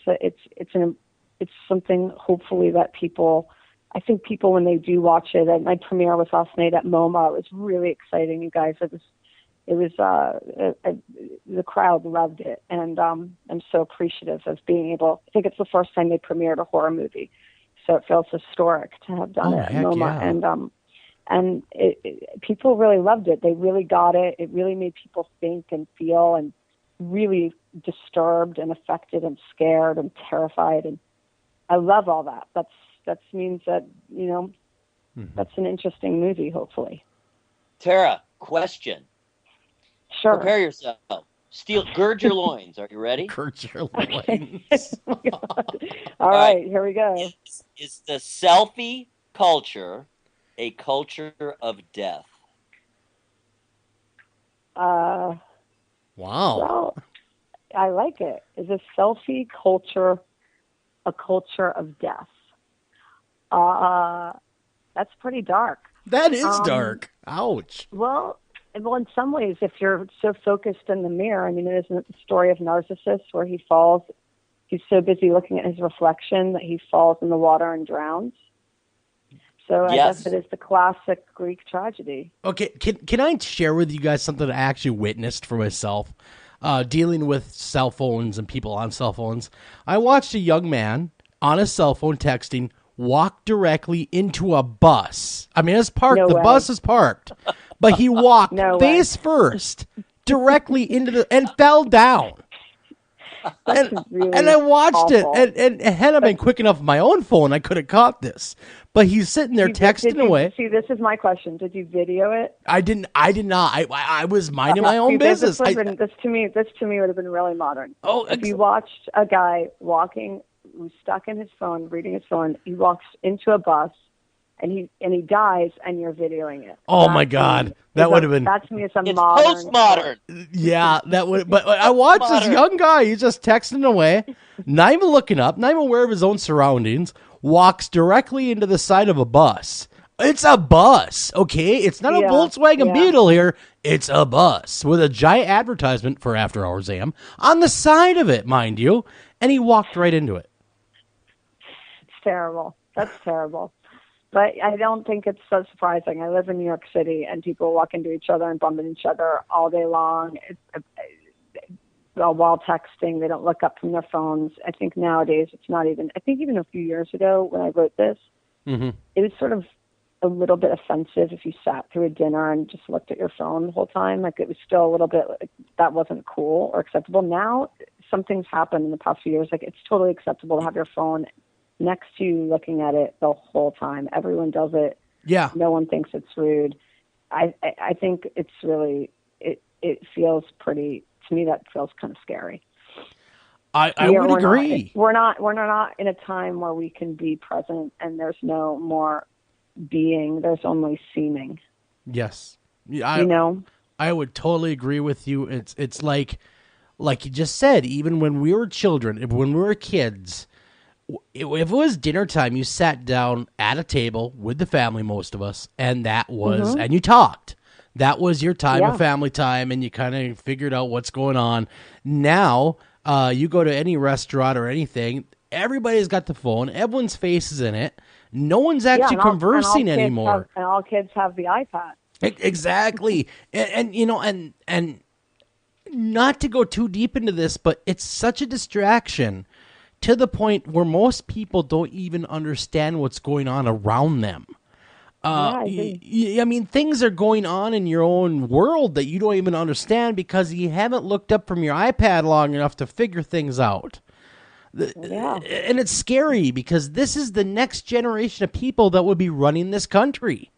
something hopefully that people, I think people when they do watch it, and my premiere was last night at MoMA. It was really exciting, you guys. The crowd loved it, and I'm so appreciative of being able. I think it's the first time they premiered a horror movie, so it feels historic to have done it at MoMA. And people really loved it. They really got it. It really made people think and feel, and really disturbed and affected and scared and terrified. And I love all that. That means that that's an interesting movie. Hopefully, Tara, question. Sure. Prepare yourself. Gird your loins. Are you ready? Gird your loins. All right, here we go. Is the selfie culture a culture of death? Wow. Well, I like it. Is a selfie culture a culture of death? That's pretty dark. That is dark. Ouch. Well, in some ways, if you're so focused in the mirror, I mean, isn't it the story of Narcissus where he falls? He's so busy looking at his reflection that he falls in the water and drowns. So I guess it is the classic Greek tragedy. Okay, can I share with you guys something I actually witnessed for myself, dealing with cell phones and people on cell phones? I watched a young man on a cell phone texting walk directly into a bus. I mean, it's parked. The bus is parked. But he walked face first directly into and fell down. And I watched it, and had I been quick enough with my own phone, I could have caught this. But he's sitting there texting away. See, this is my question. Did you video it? I did not. I was minding my own business. This to me would have been really modern. If you watched a guy walking, who's stuck in his phone, reading his phone, he walks into a bus. And he dies, and you're videoing it. Oh my God, that would have been. That to me is a it's modern. Postmodern. Yeah, that would. But I watched this young guy. He's just texting away, not even looking up, not even aware of his own surroundings. Walks directly into the side of a bus. It's a bus, okay? It's not a Volkswagen Beetle here. It's a bus with a giant advertisement for After Hours AM on the side of it, mind you. And he walked right into it. It's terrible. That's terrible. But I don't think it's so surprising. I live in New York City, and people walk into each other and bump into each other all day long. While texting, they don't look up from their phones. I think nowadays it's not even. I think even a few years ago when I wrote this, it was sort of a little bit offensive if you sat through a dinner and just looked at your phone the whole time. Like, it was still a little bit like that wasn't cool or acceptable. Now something's happened in the past few years. Like, it's totally acceptable to have your phone next to you looking at it the whole time. Everyone does it. Yeah. No one thinks it's rude. I think it's really, it feels pretty, to me that feels kind of scary. I would agree. We're not in a time where we can be present and there's no more being, there's only seeming. Yes. I would totally agree with you. It's like you just said, even when we were children, when we were kids, if it was dinner time, you sat down at a table with the family, most of us, and that was, and you talked. That was your time of family time, and you kind of figured out what's going on. Now, you go to any restaurant or anything, everybody's got the phone, everyone's face is in it. No one's actually conversing anymore. And all kids have the iPad. Exactly. And not to go too deep into this, but it's such a distraction to the point where most people don't even understand what's going on around them. I mean, things are going on in your own world that you don't even understand because you haven't looked up from your iPad long enough to figure things out. And it's scary because this is the next generation of people that would be running this country.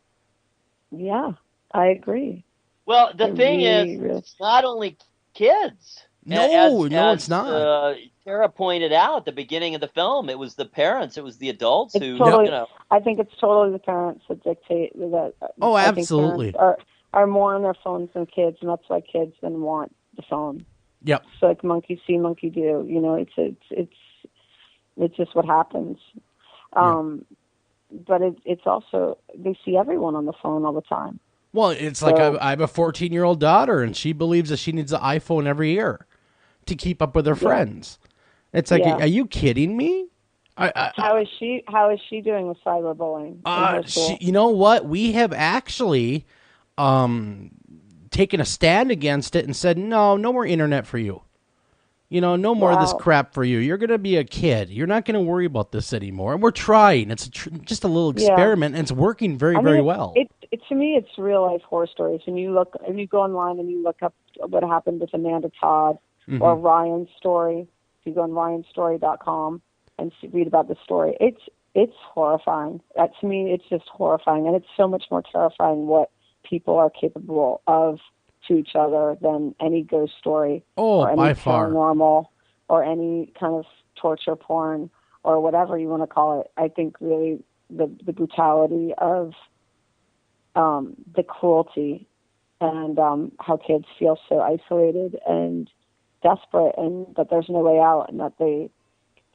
Yeah, I agree. Well, the thing is, it's not only kids. No, it's not. Sarah pointed out at the beginning of the film, it was the parents, it was the adults who, I think it's totally the parents that dictate that. Oh, absolutely. Are more on their phones than kids, and that's why kids then want the phone. Yep. So like monkey see, monkey do. It's just what happens. But it's also, they see everyone on the phone all the time. Well, it's like I have a 14-year-old daughter, and she believes that she needs an iPhone every year to keep up with her friends. It's like, are you kidding me? How is she doing with cyberbullying? You know what? We have actually taken a stand against it and said, no more internet for you. No more of this crap for you. You're going to be a kid. You're not going to worry about this anymore. And we're trying. It's just a little experiment, and it's working very well. To me, it's real life horror stories. And you go online and you look up what happened with Amanda Todd or Ryan's story. If you go on ryanstory.com and read about the story, it's horrifying. To me, it's just horrifying, and it's so much more terrifying what people are capable of to each other than any ghost story or any by far. paranormal or any kind of torture porn or whatever you want to call it. I think really the brutality of the cruelty and how kids feel so isolated and desperate, and that there's no way out, and that they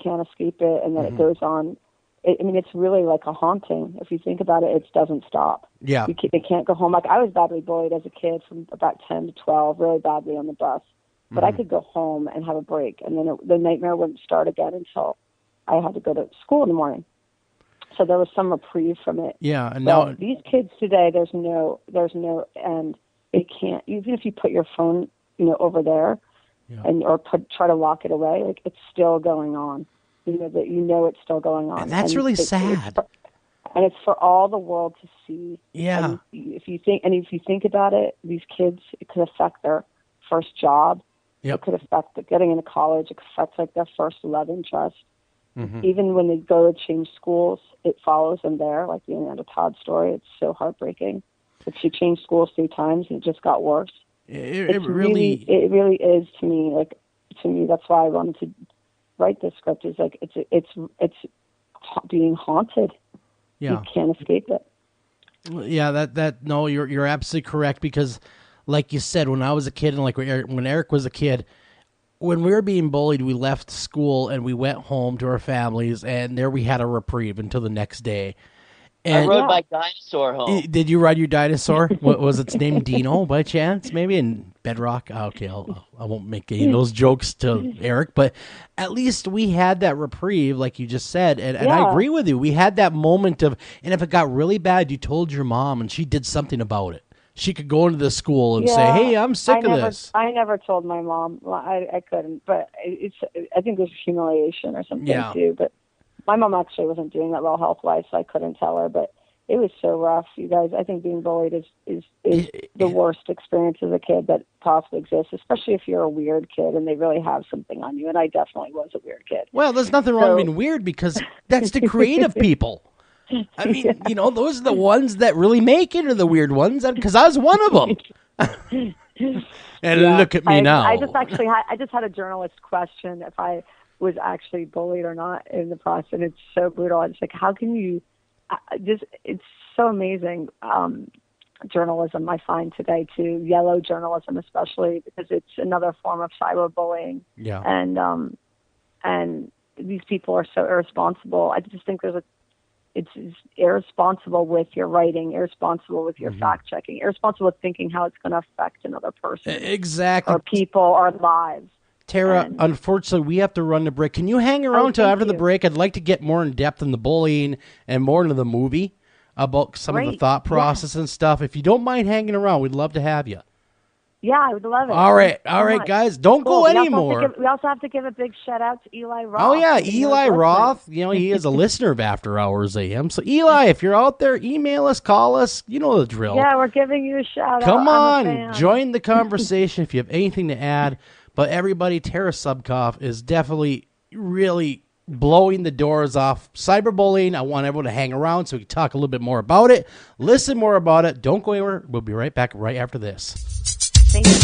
can't escape it, and that it goes on. It's really like a haunting. If you think about it, it doesn't stop. Yeah. They can't go home. Like, I was badly bullied as a kid from about 10 to 12, really badly on the bus. But I could go home and have a break, and then the nightmare wouldn't start again until I had to go to school in the morning. So there was some reprieve from it. Yeah, and but now these kids today, there's no end. They can't, even if you put your phone, over there, or try to lock it away, like, it's still going on. It's still going on. And that's really sad. And it's for all the world to see. Yeah. And if you think about it, these kids, it could affect their first job. Yep. It could affect getting into college. It could affect like their first love interest. Mm-hmm. Even when they go to change schools, it follows them there. Like the Amanda Todd story, it's so heartbreaking. But she changed schools 3 times and it just got worse. It really is to me. Like, to me, that's why I wanted to write this script. Is like it's being haunted. Yeah. You can't escape it. Yeah, no, you're absolutely correct, because like you said, when I was a kid, and like when Eric was a kid, when we were being bullied, we left school and we went home to our families, and there we had a reprieve until the next day. I rode my dinosaur home. Did you ride your dinosaur? What was its name? Dino, by chance? Maybe in Bedrock? Okay, I won't make any of those jokes to Eric, but at least we had that reprieve, like you just said, and I agree with you. We had that moment of, and if it got really bad, you told your mom, and she did something about it. She could go into the school and say, "Hey, I'm sick of this." I never told my mom. Well, I couldn't, but I think it was humiliation or something too. But my mom actually wasn't doing that well health-wise, so I couldn't tell her. But it was so rough, you guys. I think being bullied is the worst experience as a kid that possibly exists, especially if you're a weird kid and they really have something on you. And I definitely was a weird kid. Well, there's nothing wrong with being weird because that's the creative people. I mean, those are the ones that really make it, are the weird ones, because I was one of them. And look at me now. I just had a journalist question if I was actually bullied or not in the process, and it's so brutal. It's like, how can you it's so amazing, journalism I find today too, yellow journalism especially, because it's another form of cyberbullying. Yeah. And these people are so irresponsible. I just think it's irresponsible with your writing, irresponsible with your fact checking, irresponsible with thinking how it's going to affect another person. Exactly. Or people or lives. Tara, unfortunately, we have to run the break. Can you hang around till after the break? I'd like to get more in depth in the bullying and more into the movie about some of the thought process and stuff. If you don't mind hanging around, we'd love to have you. Yeah, I would love it. All right, guys, don't go anymore. We also have to give a big shout out to Eli Roth. Oh yeah, Eli Roth. He is a listener of After Hours AM. So Eli, if you're out there, email us, call us. You know the drill. Yeah, we're giving you a shout out. Come on, join the conversation if you have anything to add. But everybody, Tara Subkoff is definitely really blowing the doors off cyberbullying. I want everyone to hang around so we can talk a little bit more about it, listen more about it. Don't go anywhere. We'll be right back right after this. Thank you.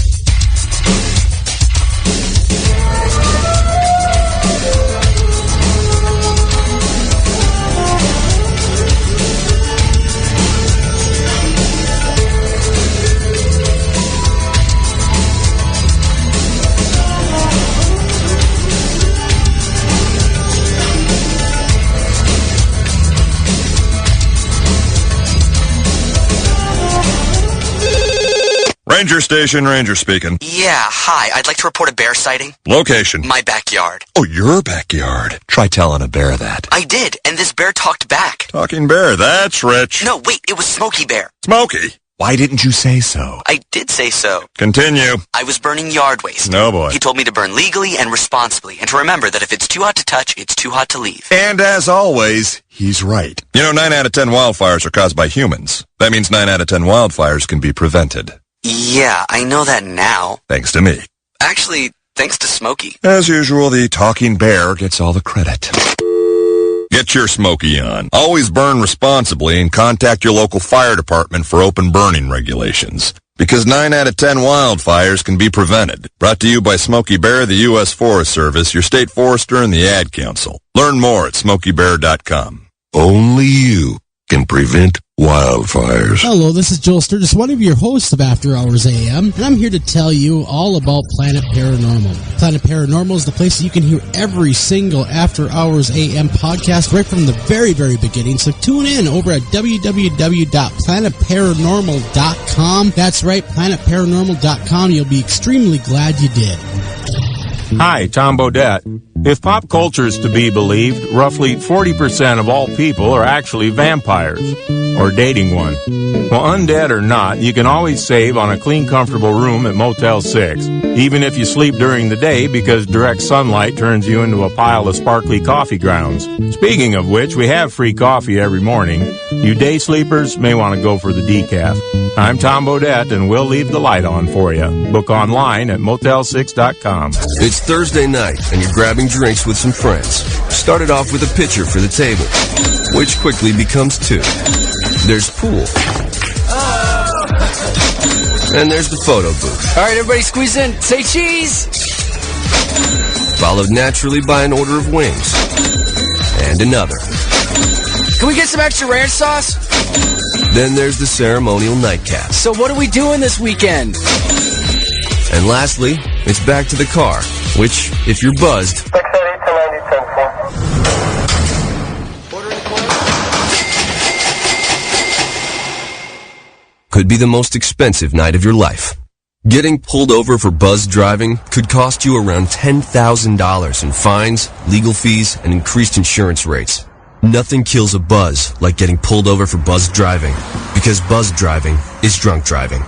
Ranger Station, Ranger speaking. Yeah, hi. I'd like to report a bear sighting. Location. My backyard. Oh, your backyard. Try telling a bear that. I did, and this bear talked back. Talking bear, that's rich. No, wait, it was Smokey Bear. Smokey? Why didn't you say so? I did say so. Continue. I was burning yard waste. No, boy. He told me to burn legally and responsibly, and to remember that if it's too hot to touch, it's too hot to leave. And as always, he's right. 9 out of 10 wildfires are caused by humans. That means 9 out of 10 wildfires can be prevented. Yeah, I know that now. Thanks to me. Actually, thanks to Smokey. As usual, the talking bear gets all the credit. Get your Smokey on. Always burn responsibly and contact your local fire department for open burning regulations. Because 9 out of 10 wildfires can be prevented. Brought to you by Smokey Bear, the U.S. Forest Service, your state forester, and the Ad Council. Learn more at SmokeyBear.com. Only you can prevent wildfires. Hello, this is Joel Sturgis, one of your hosts of After Hours AM, and I'm here to tell you all about Planet Paranormal. Planet Paranormal is the place that you can hear every single After Hours AM podcast right from the very, very beginning. So tune in over at www.planetparanormal.com. That's right, planetparanormal.com. You'll be extremely glad you did. Hi, Tom Bodette. If pop culture is to be believed, roughly 40% of all people are actually vampires, or dating one. Well, undead or not, you can always save on a clean, comfortable room at Motel 6, even if you sleep during the day because direct sunlight turns you into a pile of sparkly coffee grounds. Speaking of which, we have free coffee every morning. You day sleepers may want to go for the decaf. I'm Tom Bodette, and we'll leave the light on for you. Book online at motel6.com. It's Thursday night, and you're grabbing drinks with some friends. Started off with a pitcher for the table, which quickly becomes 2. There's pool. And there's the photo booth. All right, everybody squeeze in. Say cheese! Followed naturally by an order of wings. And another. Can we get some extra ranch sauce? Then there's the ceremonial nightcap. So what are we doing this weekend? And lastly, it's back to the car, which, if you're buzzed... could be the most expensive night of your life. Getting pulled over for buzzed driving could cost you around $10,000 in fines, legal fees, and increased insurance rates. Nothing kills a buzz like getting pulled over for buzzed driving, because buzzed driving is drunk driving.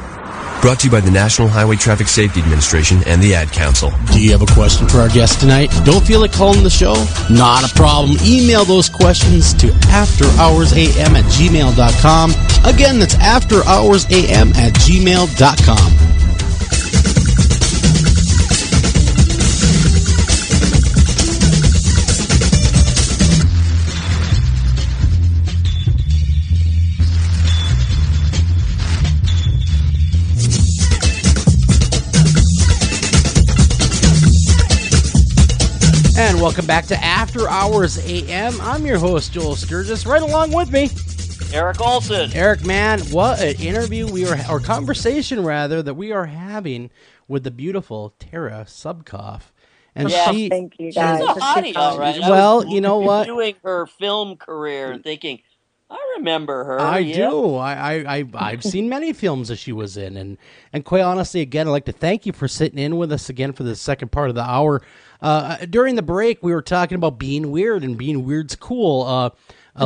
Brought to you by the National Highway Traffic Safety Administration and the Ad Council. Do you have a question for our guest tonight? Don't feel like calling the show? Not a problem. Email those questions to afterhoursam@gmail.com. Again, that's afterhoursam@gmail.com. And welcome back to After Hours AM. I'm your host, Joel Sturgis. Right along with me, Eric Olson. Eric, man, what an interview or conversation rather, that we are having with the beautiful Tara Subkoff. And she, thank you guys. She's a hottie, all right. Well, you know what? Doing her film career and thinking, I remember her. I do. I've seen many films that she was in, and quite honestly, again, I'd like to thank you for sitting in with us again for the second part of the hour. During the break, we were talking about being weird, and being weird's cool. A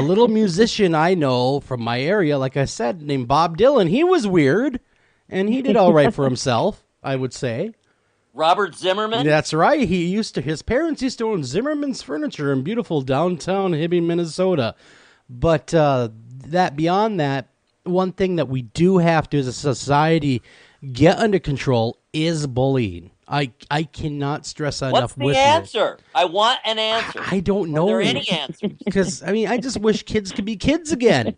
little musician I know from my area, like I said, named Bob Dylan, he was weird, and he did all right for himself, I would say. Robert Zimmerman? That's right. His parents used to own Zimmerman's Furniture in beautiful downtown Hibbing, Minnesota. But beyond that, one thing that we do have to, as a society, get under control is bullying. I cannot stress enough. What's the answer? I want an answer. I don't know. Are there any answers? Because, I just wish kids could be kids again.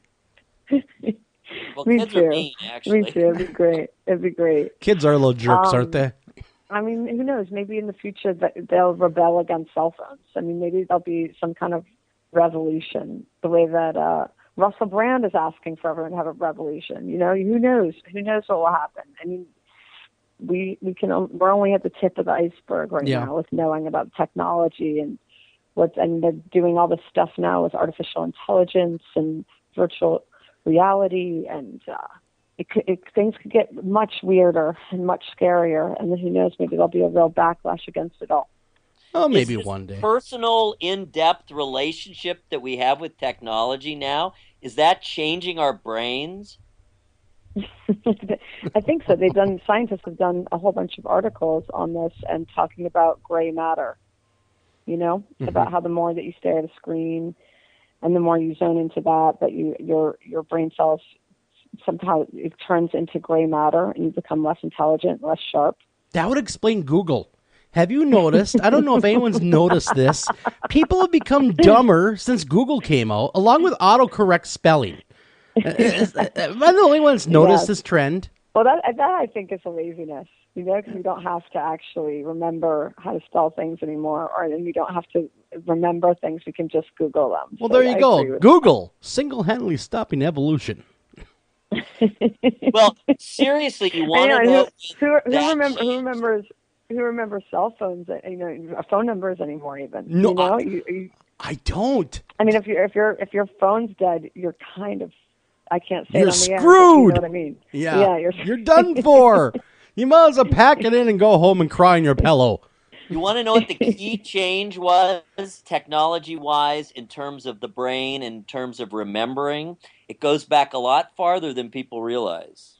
Well, Me kids too. are mean, actually. Me too. It'd be great. It'd be great. Kids are little jerks, aren't they? I mean, who knows? Maybe in the future that they'll rebel against cell phones. I mean, maybe there'll be some kind of revolution, the way that Russell Brand is asking for everyone to have a revolution. You know, who knows? Who knows what will happen? I mean, we're only at the tip of the iceberg right now with knowing about technology and they're doing all this stuff now with artificial intelligence and virtual reality, and things could get much weirder and much scarier. And then who knows? Maybe there'll be a real backlash against it all. Oh, maybe one day. Personal, in-depth relationship that we have with technology now, is that changing our brains? I think so. Scientists have done a whole bunch of articles on this and talking about gray matter, about how the more that you stare at a screen and the more you zone into that your brain cells, somehow it turns into gray matter and you become less intelligent, less sharp. That would explain Google. Have you noticed? I don't know if anyone's noticed this. People have become dumber since Google came out, along with autocorrect spelling. Am I the only one that's noticed this trend? Well, that I think is a laziness, because we don't have to actually remember how to spell things anymore, and we don't have to remember things. We can just Google them. Well, there you go. Google, single-handedly stopping evolution. Well, seriously, you want to know who remembers cell phones? Phone numbers anymore. Even no, I don't. I mean, if your phone's dead, you're kind of. I can't say you're it on the air. Screwed. You know what I mean? Yeah, you're done for. You might as well pack it in and go home and cry on your pillow. You want to know what the key change was, technology-wise, in terms of the brain, in terms of remembering? It goes back a lot farther than people realize.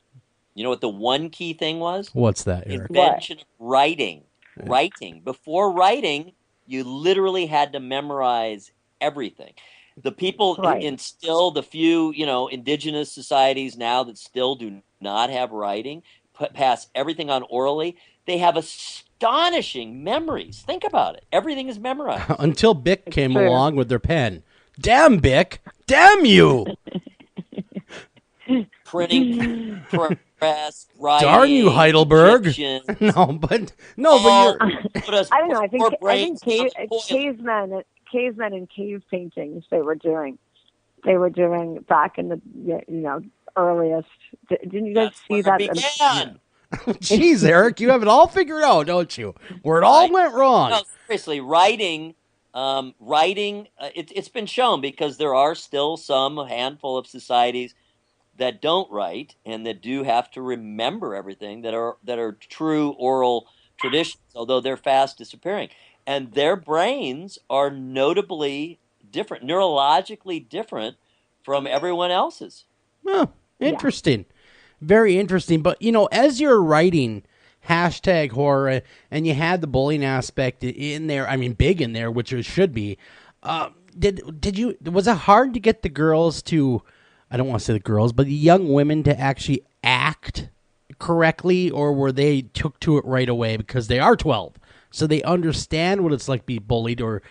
You know what the one key thing was? What's that, Eric? Invention of writing. Writing. Before writing, you literally had to memorize everything. The people instill the few, indigenous societies now that still do not have writing, pass everything on orally. They have astonishing memories. Think about it. Everything is memorized. Until Bic came along with their pen. Damn, Bic. Damn you. Printing, press, writing. Darn you, Heidelberg. Egyptians. No, but I don't know. I think cavemen and cave paintings they were doing back in the earliest. Didn't you guys see that? Began. Jeez, Eric, you have it all figured out, don't you? Where it all went wrong. No, seriously, writing. It's been shown, because there are still some handful of societies that don't write and that do have to remember everything that are true oral traditions, although they're fast disappearing. And their brains are notably different, neurologically different from everyone else's. Oh, interesting. Very interesting. But, as you're writing hashtag horror and you had the bullying aspect in there, I mean, big in there, which it should be, was it hard to get the girls to, I don't want to say the girls, but the young women to actually act correctly, or were they took to it right away because they are 12, so they understand what it's like to be bullied, or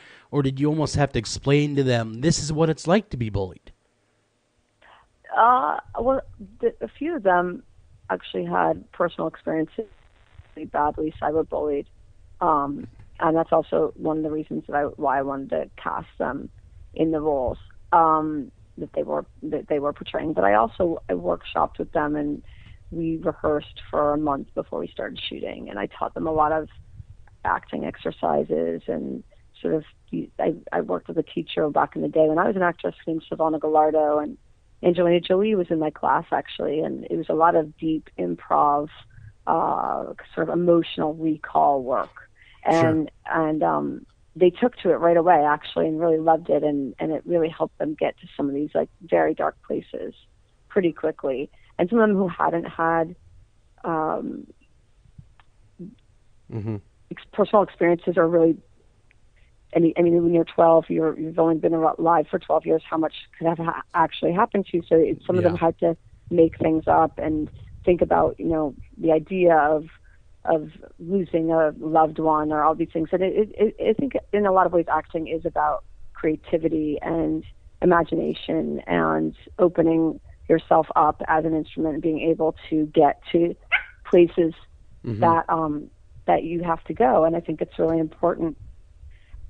did you almost have to explain to them, this is what it's like to be bullied? Well, a few of them actually had personal experiences badly cyberbullied, and that's also one of the reasons why I wanted to cast them in the roles that they were portraying. But I workshopped with them, and we rehearsed for a month before we started shooting, and I taught them a lot of acting exercises and sort of. I worked with a teacher back in the day when I was an actress named Silvana Gallardo, and Angelina Jolie was in my class actually, and it was a lot of deep improv, sort of emotional recall work, and they took to it right away actually, and really loved it, and it really helped them get to some of these like very dark places pretty quickly. And some of them who hadn't had personal experiences are really. I mean, when you're 12, you've only been alive for 12 years. How much could have actually happened to you? So some of them had to make things up and think about, the idea of losing a loved one or all these things. And I think in a lot of ways, acting is about creativity and imagination and opening yourself up as an instrument and being able to get to places that you have to go. And I think it's really important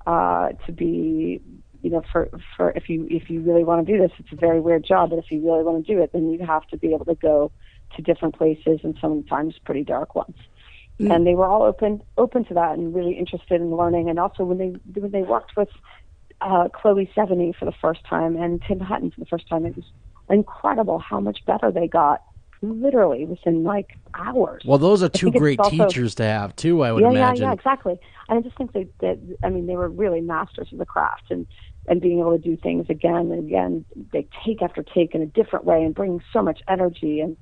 to be, for if you really want to do this, it's a very weird job, but if you really want to do it, then you have to be able to go to different places and sometimes pretty dark ones. And they were all open to that and really interested in learning. And also when they worked with Chloe Sevigny for the first time and Tim Hutton for the first time, it was incredible how much better they got, literally within like hours. Well, those are two great teachers to have too, I would imagine. Yeah, exactly. And I just think that they were really masters of the craft and being able to do things again and again, they take after take in a different way and bring so much energy. And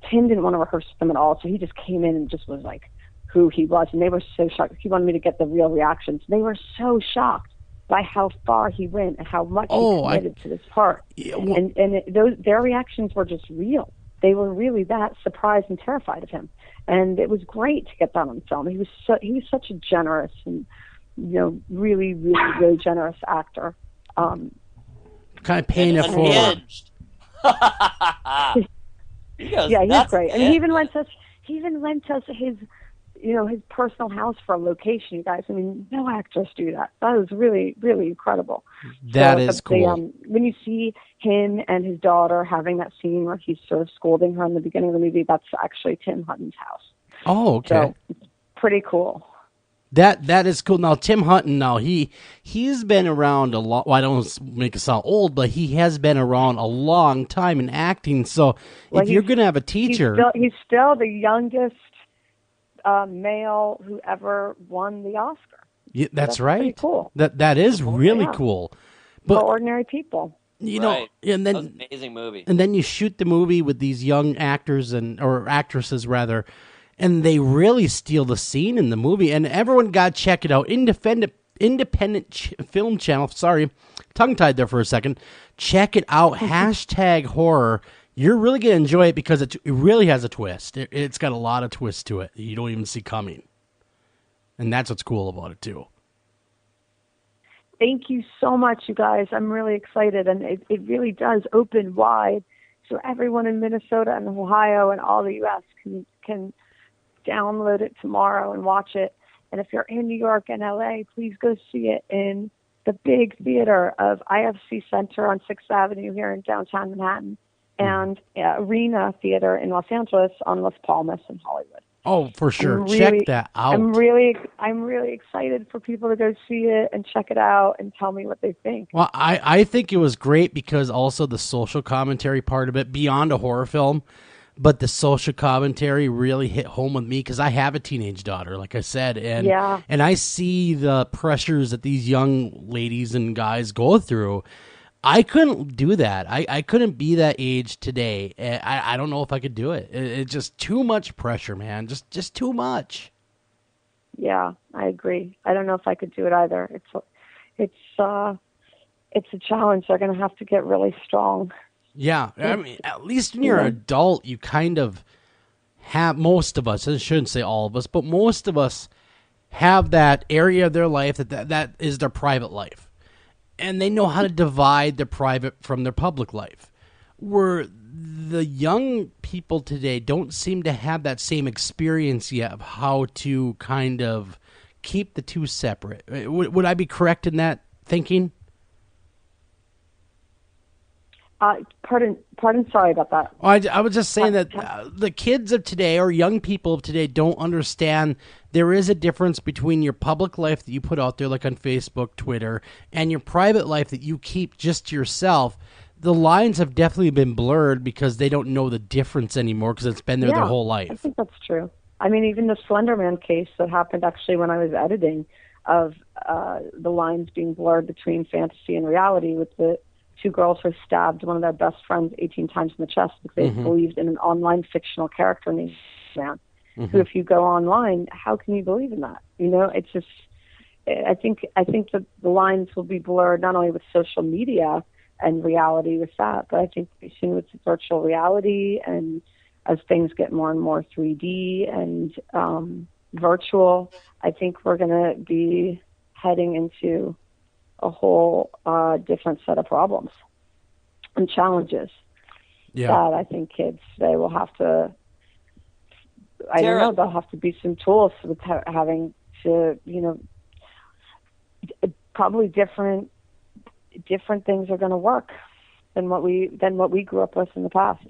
Tim didn't want to rehearse with them at all, so he just came in and just was like who he was, and they were so shocked. He wanted me to get the real reactions. They were so shocked by how far he went and how much he committed to this part. Yeah, and their reactions were just real. They were really that surprised and terrified of him, and it was great to get that on film. He was such a generous and really, really, really generous actor. Kind of paying it forward. He's great. I mean, he even lent us his his personal house for a location, you guys. I mean, no actors do that. That was really, really incredible. That is cool. When you see him and his daughter having that scene where he's sort of scolding her in the beginning of the movie, that's actually Tim Hutton's house. Oh, okay. So it's pretty cool. That is cool. Now, Tim Hutton, he's been around a lot. Well, I don't make it sound old, but he has been around a long time in acting. So if you're going to have a teacher... He's still the youngest male who ever won the Oscar. Yeah, that's right. Pretty cool. That is really cool. But ordinary people. And then that was an amazing movie. And then you shoot the movie with these young actors or actresses rather, and they really steal the scene in the movie. And everyone got to check it out. Independent Film Channel. Sorry, tongue-tied there for a second. Check it out. Hashtag horror. You're really going to enjoy it because it really has a twist. It's got a lot of twists to it that you don't even see coming. And that's what's cool about it, too. Thank you so much, you guys. I'm really excited. And it really does open wide. So everyone in Minnesota and Ohio and all the U.S. can download it tomorrow and watch it. And if you're in New York and L.A., please go see it in the big theater of IFC Center on 6th Avenue here in downtown Manhattan. And Arena Theater in Los Angeles on Las Palmas in Hollywood. Oh, for sure. Really, check that out. I'm really excited for people to go see it and check it out and tell me what they think. Well, I think it was great because also the social commentary part of it, beyond a horror film, but the social commentary really hit home with me because I have a teenage daughter, like I said, and I see the pressures that these young ladies and guys go through. I couldn't do that. I couldn't be that age today. I don't know if I could do it. It's just too much pressure, man. Just too much. Yeah, I agree. I don't know if I could do it either. It's a challenge. They're going to have to get really strong. Yeah, I mean, at least when you're an adult, you kind of have, most of us, I shouldn't say all of us, but most of us have that area of their life that is their private life. And they know how to divide their private from their public life. Where the young people today don't seem to have that same experience yet of how to kind of keep the two separate. Would I be correct in that thinking? Pardon, sorry about that. I was just saying that the kids of today or young people of today don't understand there is a difference between your public life that you put out there, like on Facebook, Twitter, and your private life that you keep just to yourself. The lines have definitely been blurred because they don't know the difference anymore because it's been there their whole life. I think that's true. I mean, even the Slender Man case that happened actually when I was editing of the lines being blurred between fantasy and reality with the two girls who stabbed one of their best friends 18 times in the chest because they believed in an online fictional character named Man. Who, if you go online, how can you believe in that? You know, it's just, I think that the lines will be blurred not only with social media and reality with that, but I think soon with virtual reality and as things get more and more 3D and virtual, I think we're going to be heading into a whole different set of problems and challenges that I think kids today will have to, I don't know, there'll have to be some tools with having to, you know, probably different things are going to work than what we grew up with in the past.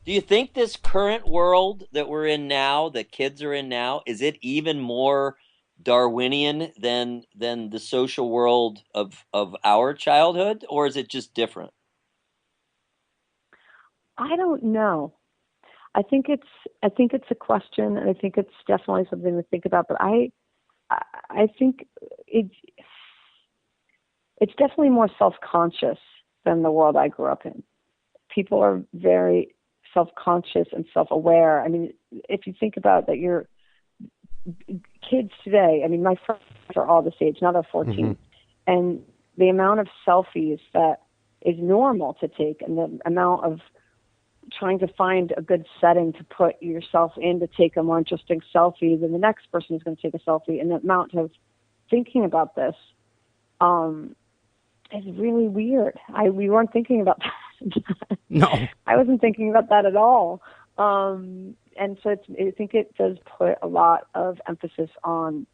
Do you think this current world that we're in now, that kids are in now, is it even more Darwinian than the social world of our childhood, or is it just different? I don't know. I think it's a question, and I think it's definitely something to think about. But I think it's definitely more self-conscious than the world I grew up in. People are very self-conscious and self-aware. I mean, if you think about that, your kids today. I mean, my friends are all this age, now they're 14, and the amount of selfies that is normal to take, and the amount of trying to find a good setting to put yourself in to take a more interesting selfie than the next person is going to take a selfie, and the amount of thinking about this is really weird. We weren't thinking about that. No. I wasn't thinking about that at all. And so I think it does put a lot of emphasis on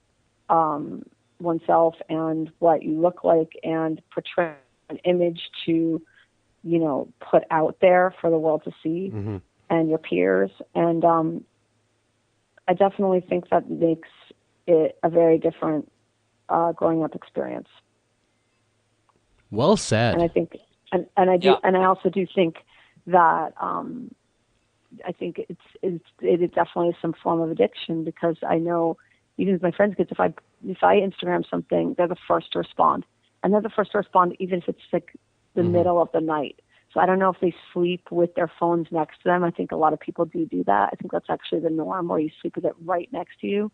oneself and what you look like and portray an image to, you know, put out there for the world to see and your peers. And I definitely think that makes it a very different growing up experience. Well said. And I think, and I also do think that I think it is definitely some form of addiction, because I know even with my friends' kids, if I Instagram something, they're the first to respond, and they're the first to respond even if it's like the middle of the night. So I don't know if they sleep with their phones next to them. I think a lot of people do that. I think that's actually the norm, where you sleep with it right next to you.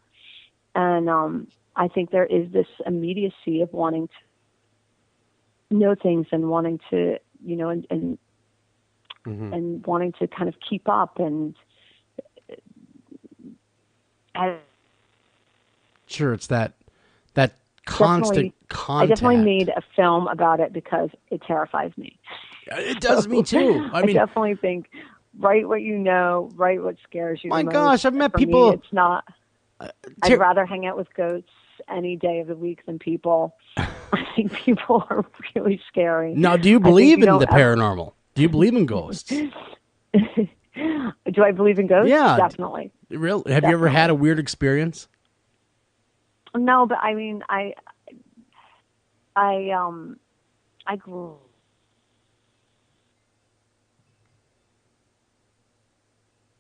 And I think there is this immediacy of wanting to know things and wanting to, you know, and wanting to kind of keep up and sure, it's that constant contact. I definitely made a film about it because it terrifies me. It does me too. I mean, I definitely think write what you know, write what scares you. My the most. gosh, I've met For people. Me, it's not. I'd rather hang out with goats any day of the week than people. I think people are really scary. Now, do you believe in the paranormal? Do you believe in ghosts? Do Do I believe in ghosts? Yeah. Definitely. Really? Have you ever had a weird experience? No, but I mean, I grew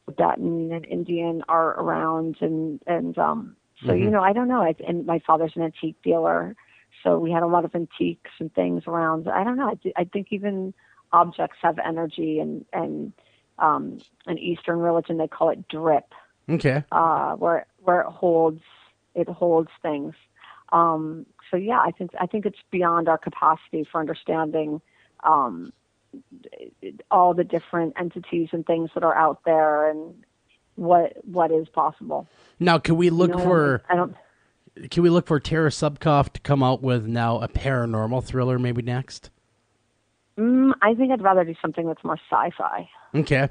Tibetan and Indian are around, and so you know, I don't know. And my father's an antique dealer, so we had a lot of antiques and things around. I don't know. I think even objects have energy, and in Eastern religion they call it drip. Okay. Where it holds things. So yeah, I think it's beyond our capacity for understanding all the different entities and things that are out there, and what is possible. Now, can we look for? I don't. Can we look for Tara Subkoff to come out with now a paranormal thriller maybe next? I think I'd rather do something that's more sci-fi. Okay.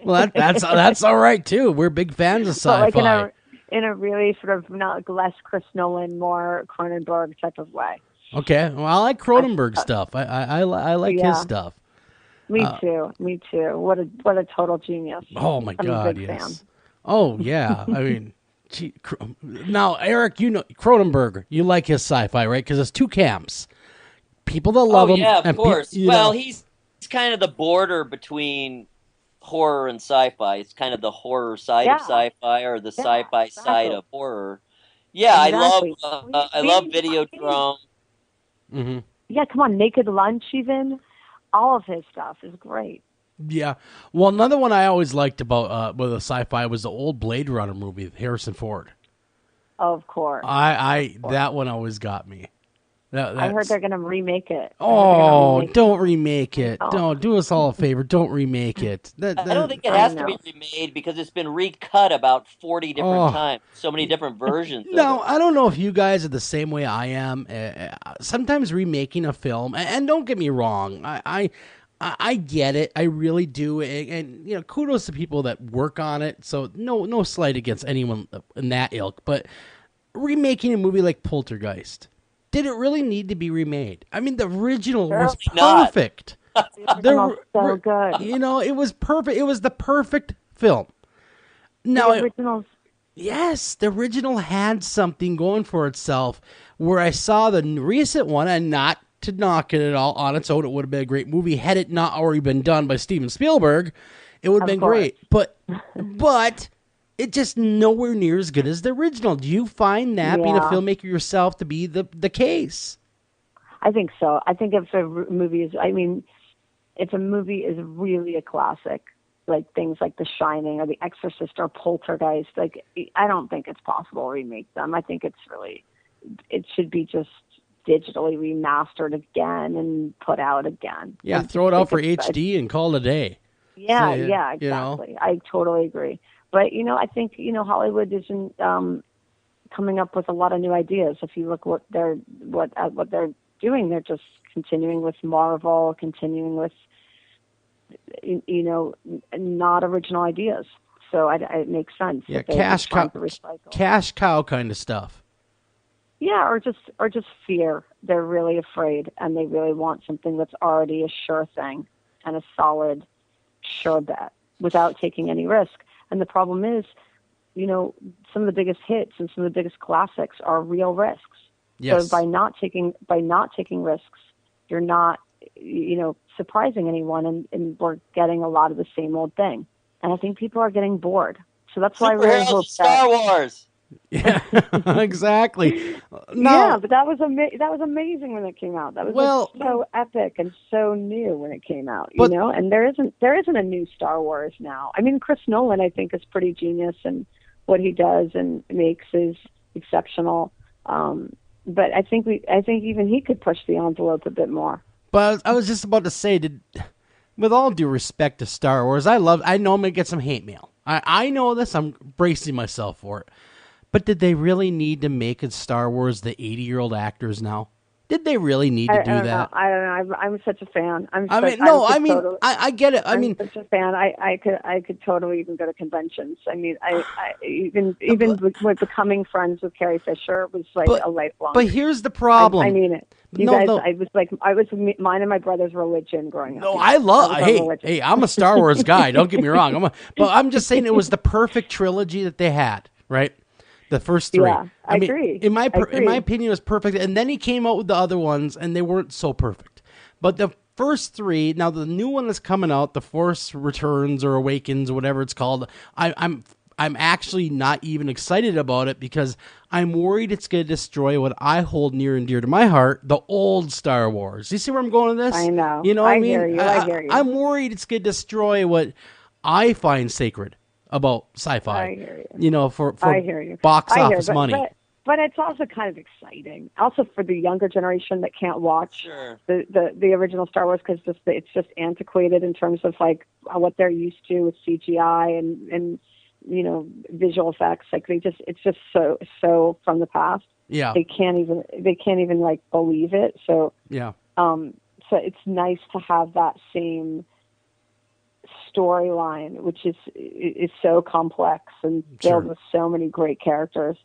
Well, that's all right too. We're big fans of sci-fi. But like in a really sort of not less Chris Nolan, more Cronenberg type of way. Okay. Well, I like Cronenberg stuff. I like his stuff. Me too. What a total genius. Oh my I'm God! a big Yes. fan. Oh yeah. I mean, now Eric, you know Cronenberg. You like his sci-fi, right? Because it's two camps. People that love him. Yeah, of course. Well, he's kind of the border between horror and sci-fi. It's kind of the horror side of sci-fi, or the sci-fi side of horror. Yeah, Exactly. I love Videodrome. Mm-hmm. Yeah, come on, Naked Lunch even. All of his stuff is great. Yeah. Well, another one I always liked about with a sci-fi was the old Blade Runner movie with Harrison Ford. Of course. That one always got me. I heard they're going to remake it. Oh, don't remake it. Don't do us all a favor. Don't remake it. I don't think it has to be remade because it's been recut about 40 different times. So many different versions. No, I don't know if you guys are the same way I am. Sometimes remaking a film, and don't get me wrong, I get it. I really do. And you know, kudos to people that work on it. So no slight against anyone in that ilk. But remaking a movie like Poltergeist, did it really need to be remade? I mean, the original was perfect. So good. You know, it was perfect. It was the perfect film. Now, the originals. Yes, the original had something going for itself. Where I saw the recent one, and not to knock it at all on its own, it would have been a great movie had it not already been done by Steven Spielberg. It would have been great, but it's just nowhere near as good as the original. Do you find that being a filmmaker yourself to be the case? I think so. I think if a movie is really a classic, like things like The Shining or The Exorcist or Poltergeist, like I don't think it's possible to remake them. I think it should be just digitally remastered again and put out again. Yeah, throw it out for HD and call it a day. Yeah, exactly. You know? I totally agree. But, you know, I think, you know, Hollywood isn't coming up with a lot of new ideas. If you look what they're doing, they're just continuing with Marvel, continuing with, you know, not original ideas. So it makes sense. Yeah, cash cow kind of stuff. Yeah, or just fear. They're really afraid, and they really want something that's already a sure thing and a solid, sure bet without taking any risk. And the problem is, you know, some of the biggest hits and some of the biggest classics are real risks. Yes. So by not taking risks, you're not, you know, surprising anyone, and we're getting a lot of the same old thing. And I think people are getting bored. So that's why I really hope Star Wars. Yeah, exactly. Yeah, but that was amazing when it came out. That was so epic and so new when it came out. You know, and there isn't a new Star Wars now. I mean, Chris Nolan, I think, is pretty genius, and what he does and makes is exceptional. But I think even he could push the envelope a bit more. But I was just about to say, with all due respect to Star Wars, I know I'm gonna get some hate mail. I know this. I'm bracing myself for it. But did they really need to make it Star Wars the 80-year-old actors now? Did they really need to do that? I don't know. I'm such a fan. I get it. I'm such a fan. I could totally even go to conventions. I mean, I even with becoming friends with Carrie Fisher was like a lifelong. But here's the problem. I mean it. I was mine and my brother's religion growing up. No, hey, I'm a Star Wars guy. Don't get me wrong. But I'm just saying it was the perfect trilogy that they had, right? The first three. Yeah, I agree. In my opinion, it was perfect. And then he came out with the other ones, and they weren't so perfect. But the first three, now the new one that's coming out, The Force Returns or Awakens or whatever it's called, I'm actually not even excited about it because I'm worried it's going to destroy what I hold near and dear to my heart, the old Star Wars. You see where I'm going with this? I know. You know what I mean? Hear you. I hear you. I'm worried it's going to destroy what I find sacred about sci-fi. I hear you. For I hear you. box office money. But it's also kind of exciting. Also for the younger generation that can't watch the original Star Wars because it's just antiquated in terms of like what they're used to with CGI and visual effects. Like it's just so from the past. Yeah. They can't even like believe it. So yeah. So it's nice to have that same storyline, which is so complex and filled with so many great characters.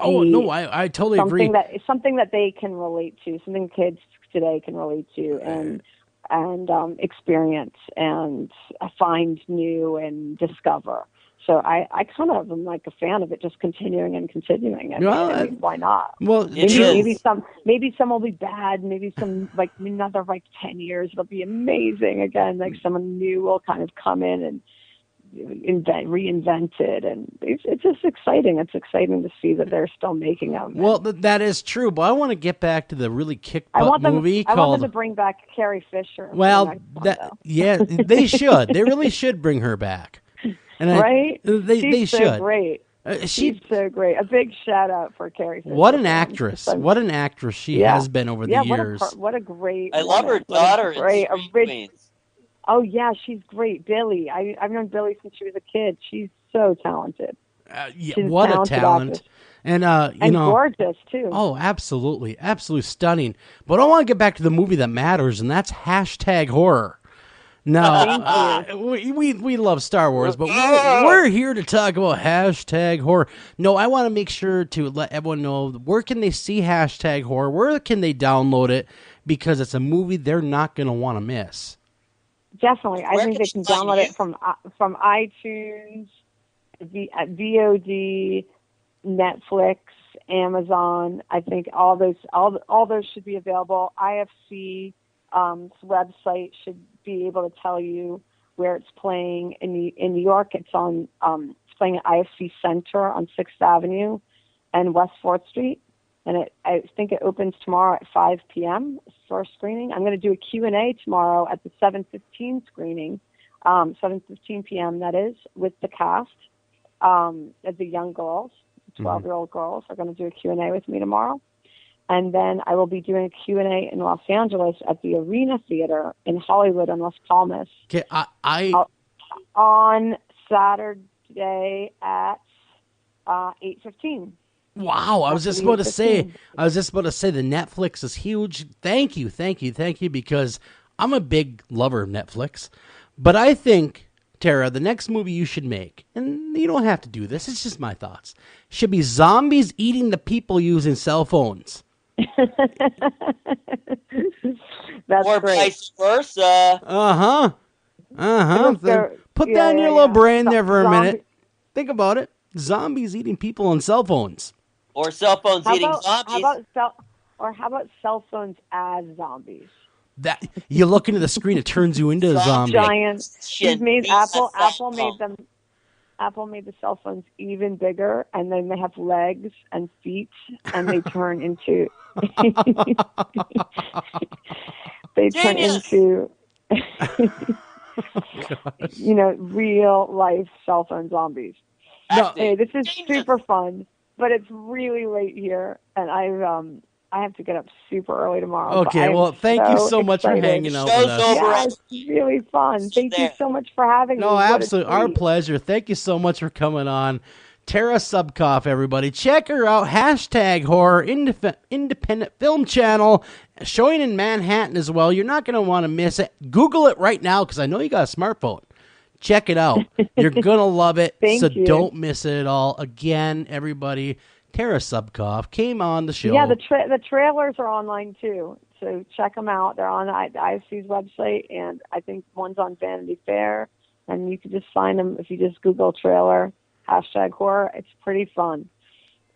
Oh no, I totally agree. Something that they can relate to, something kids today can relate to, and experience and find new and discover. So I kind of am like a fan of it, just continuing and continuing. I mean, why not? Well, maybe some will be bad. Maybe some like another 10 years it'll be amazing again. Like someone new will kind of come in and reinvent it, and it's just exciting. It's exciting to see that they're still making them. Well, that is true, but I want to get back to the really kick-butt movie called... I want them to bring back Carrie Fisher. Well, they should. They really should bring her back. And right? They should. So great. She's so great. A big shout out for Carrie Fisher. What an actress! What an actress she has been over the years. What a great! I love her daughter. Great, Queens. Oh yeah, she's great, Billy. I've known Billy since she was a kid. She's so talented. What a talent! Actress. And gorgeous too. Oh, absolutely stunning. But I want to get back to the movie that matters, and that's #horror. No, we love Star Wars, but we're here to talk about #horror. No, I want to make sure to let everyone know where can they see #horror, where can they download it, because it's a movie they're not going to want to miss. Definitely, I think they can download it from iTunes, VOD, Netflix, Amazon. I think all those should be available. IFC's website should be able to tell you where it's playing. In New York, it's playing at IFC Center on 6th Avenue and West 4th Street. And I think it opens tomorrow at 5 p.m. First screening. I'm going to do a Q&A tomorrow at the 7:15 screening, 7:15 p.m. that is, with the cast. The young girls, 12-year-old girls, are going to do a Q&A with me tomorrow. And then I will be doing a Q&A in Los Angeles at the Arena Theater in Hollywood on Las Palmas. Okay, on Saturday at 8:15. Wow, I was just about to say the Netflix is huge. Thank you, because I'm a big lover of Netflix. But I think, Tara, the next movie you should make, and you don't have to do this, it's just my thoughts, should be zombies eating the people using cell phones. That's or great. Vice versa. Put that in your little brain there for a minute. Think about it. Zombies eating people on cell phones. Or cell phones eating zombies. How about cell phones as zombies? That you look into the screen, it turns you into a zombie. Giant. Apple made the cell phones even bigger, and then they have legs and feet, and they turn into real life cell phone zombies. No, hey, this is super fun, but it's really late here, and I have to get up super early tomorrow. Okay, well, thank you so much for hanging out with us. Yeah, it's really fun. Thank you so much for having me. No, absolutely. Our pleasure. Thank you so much for coming on. Tara Subkoff, everybody. Check her out. #horror, independent film channel, showing in Manhattan as well. You're not going to want to miss it. Google it right now, because I know you got a smartphone. Check it out. You're going to love it. Thank you. Don't miss it at all. Again, everybody, Tara Subkoff, came on the show. Yeah, the trailers are online too, so check them out. They're on the IFC's website, and I think one's on Vanity Fair, and you can just find them if you just Google trailer #horror. It's pretty fun.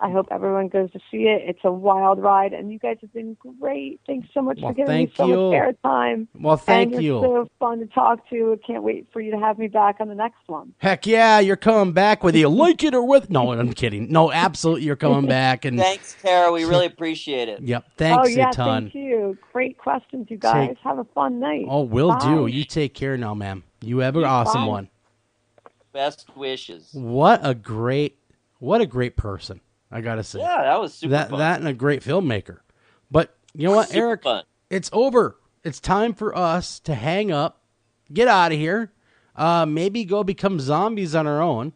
I hope everyone goes to see it. It's a wild ride, and you guys have been great. Thanks so much for giving me so much airtime. Well, thank and you. You're so fun to talk to. I can't wait for you to have me back on the next one. Heck yeah, you're coming back whether you like it or with. No, I'm kidding. No, absolutely, you're coming back. And thanks, Tara. We really appreciate it. Yep, thanks a ton. Thank you. Great questions, you guys. Have a fun night. Oh, will Bye. do. You take care now, ma'am. You have an awesome one. Best wishes. What a great person. I gotta say. Yeah, that was super fun. That and a great filmmaker. But you know what, super Eric? Fun. It's over. It's time for us to hang up, get out of here, maybe go become zombies on our own.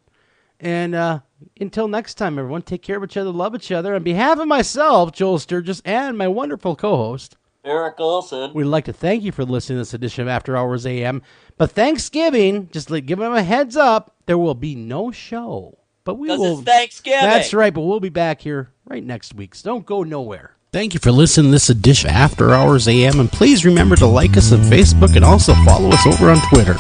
And until next time, everyone, take care of each other, love each other. On behalf of myself, Joel Sturgis, and my wonderful co-host, Eric Olson, we'd like to thank you for listening to this edition of After Hours AM. But Thanksgiving, just giving them a heads up, there will be no show. But we will. It's Thanksgiving. That's right, but we'll be back here right next week, so don't go nowhere. Thank you for listening to this edition of After Hours AM, and please remember to like us on Facebook and also follow us over on Twitter.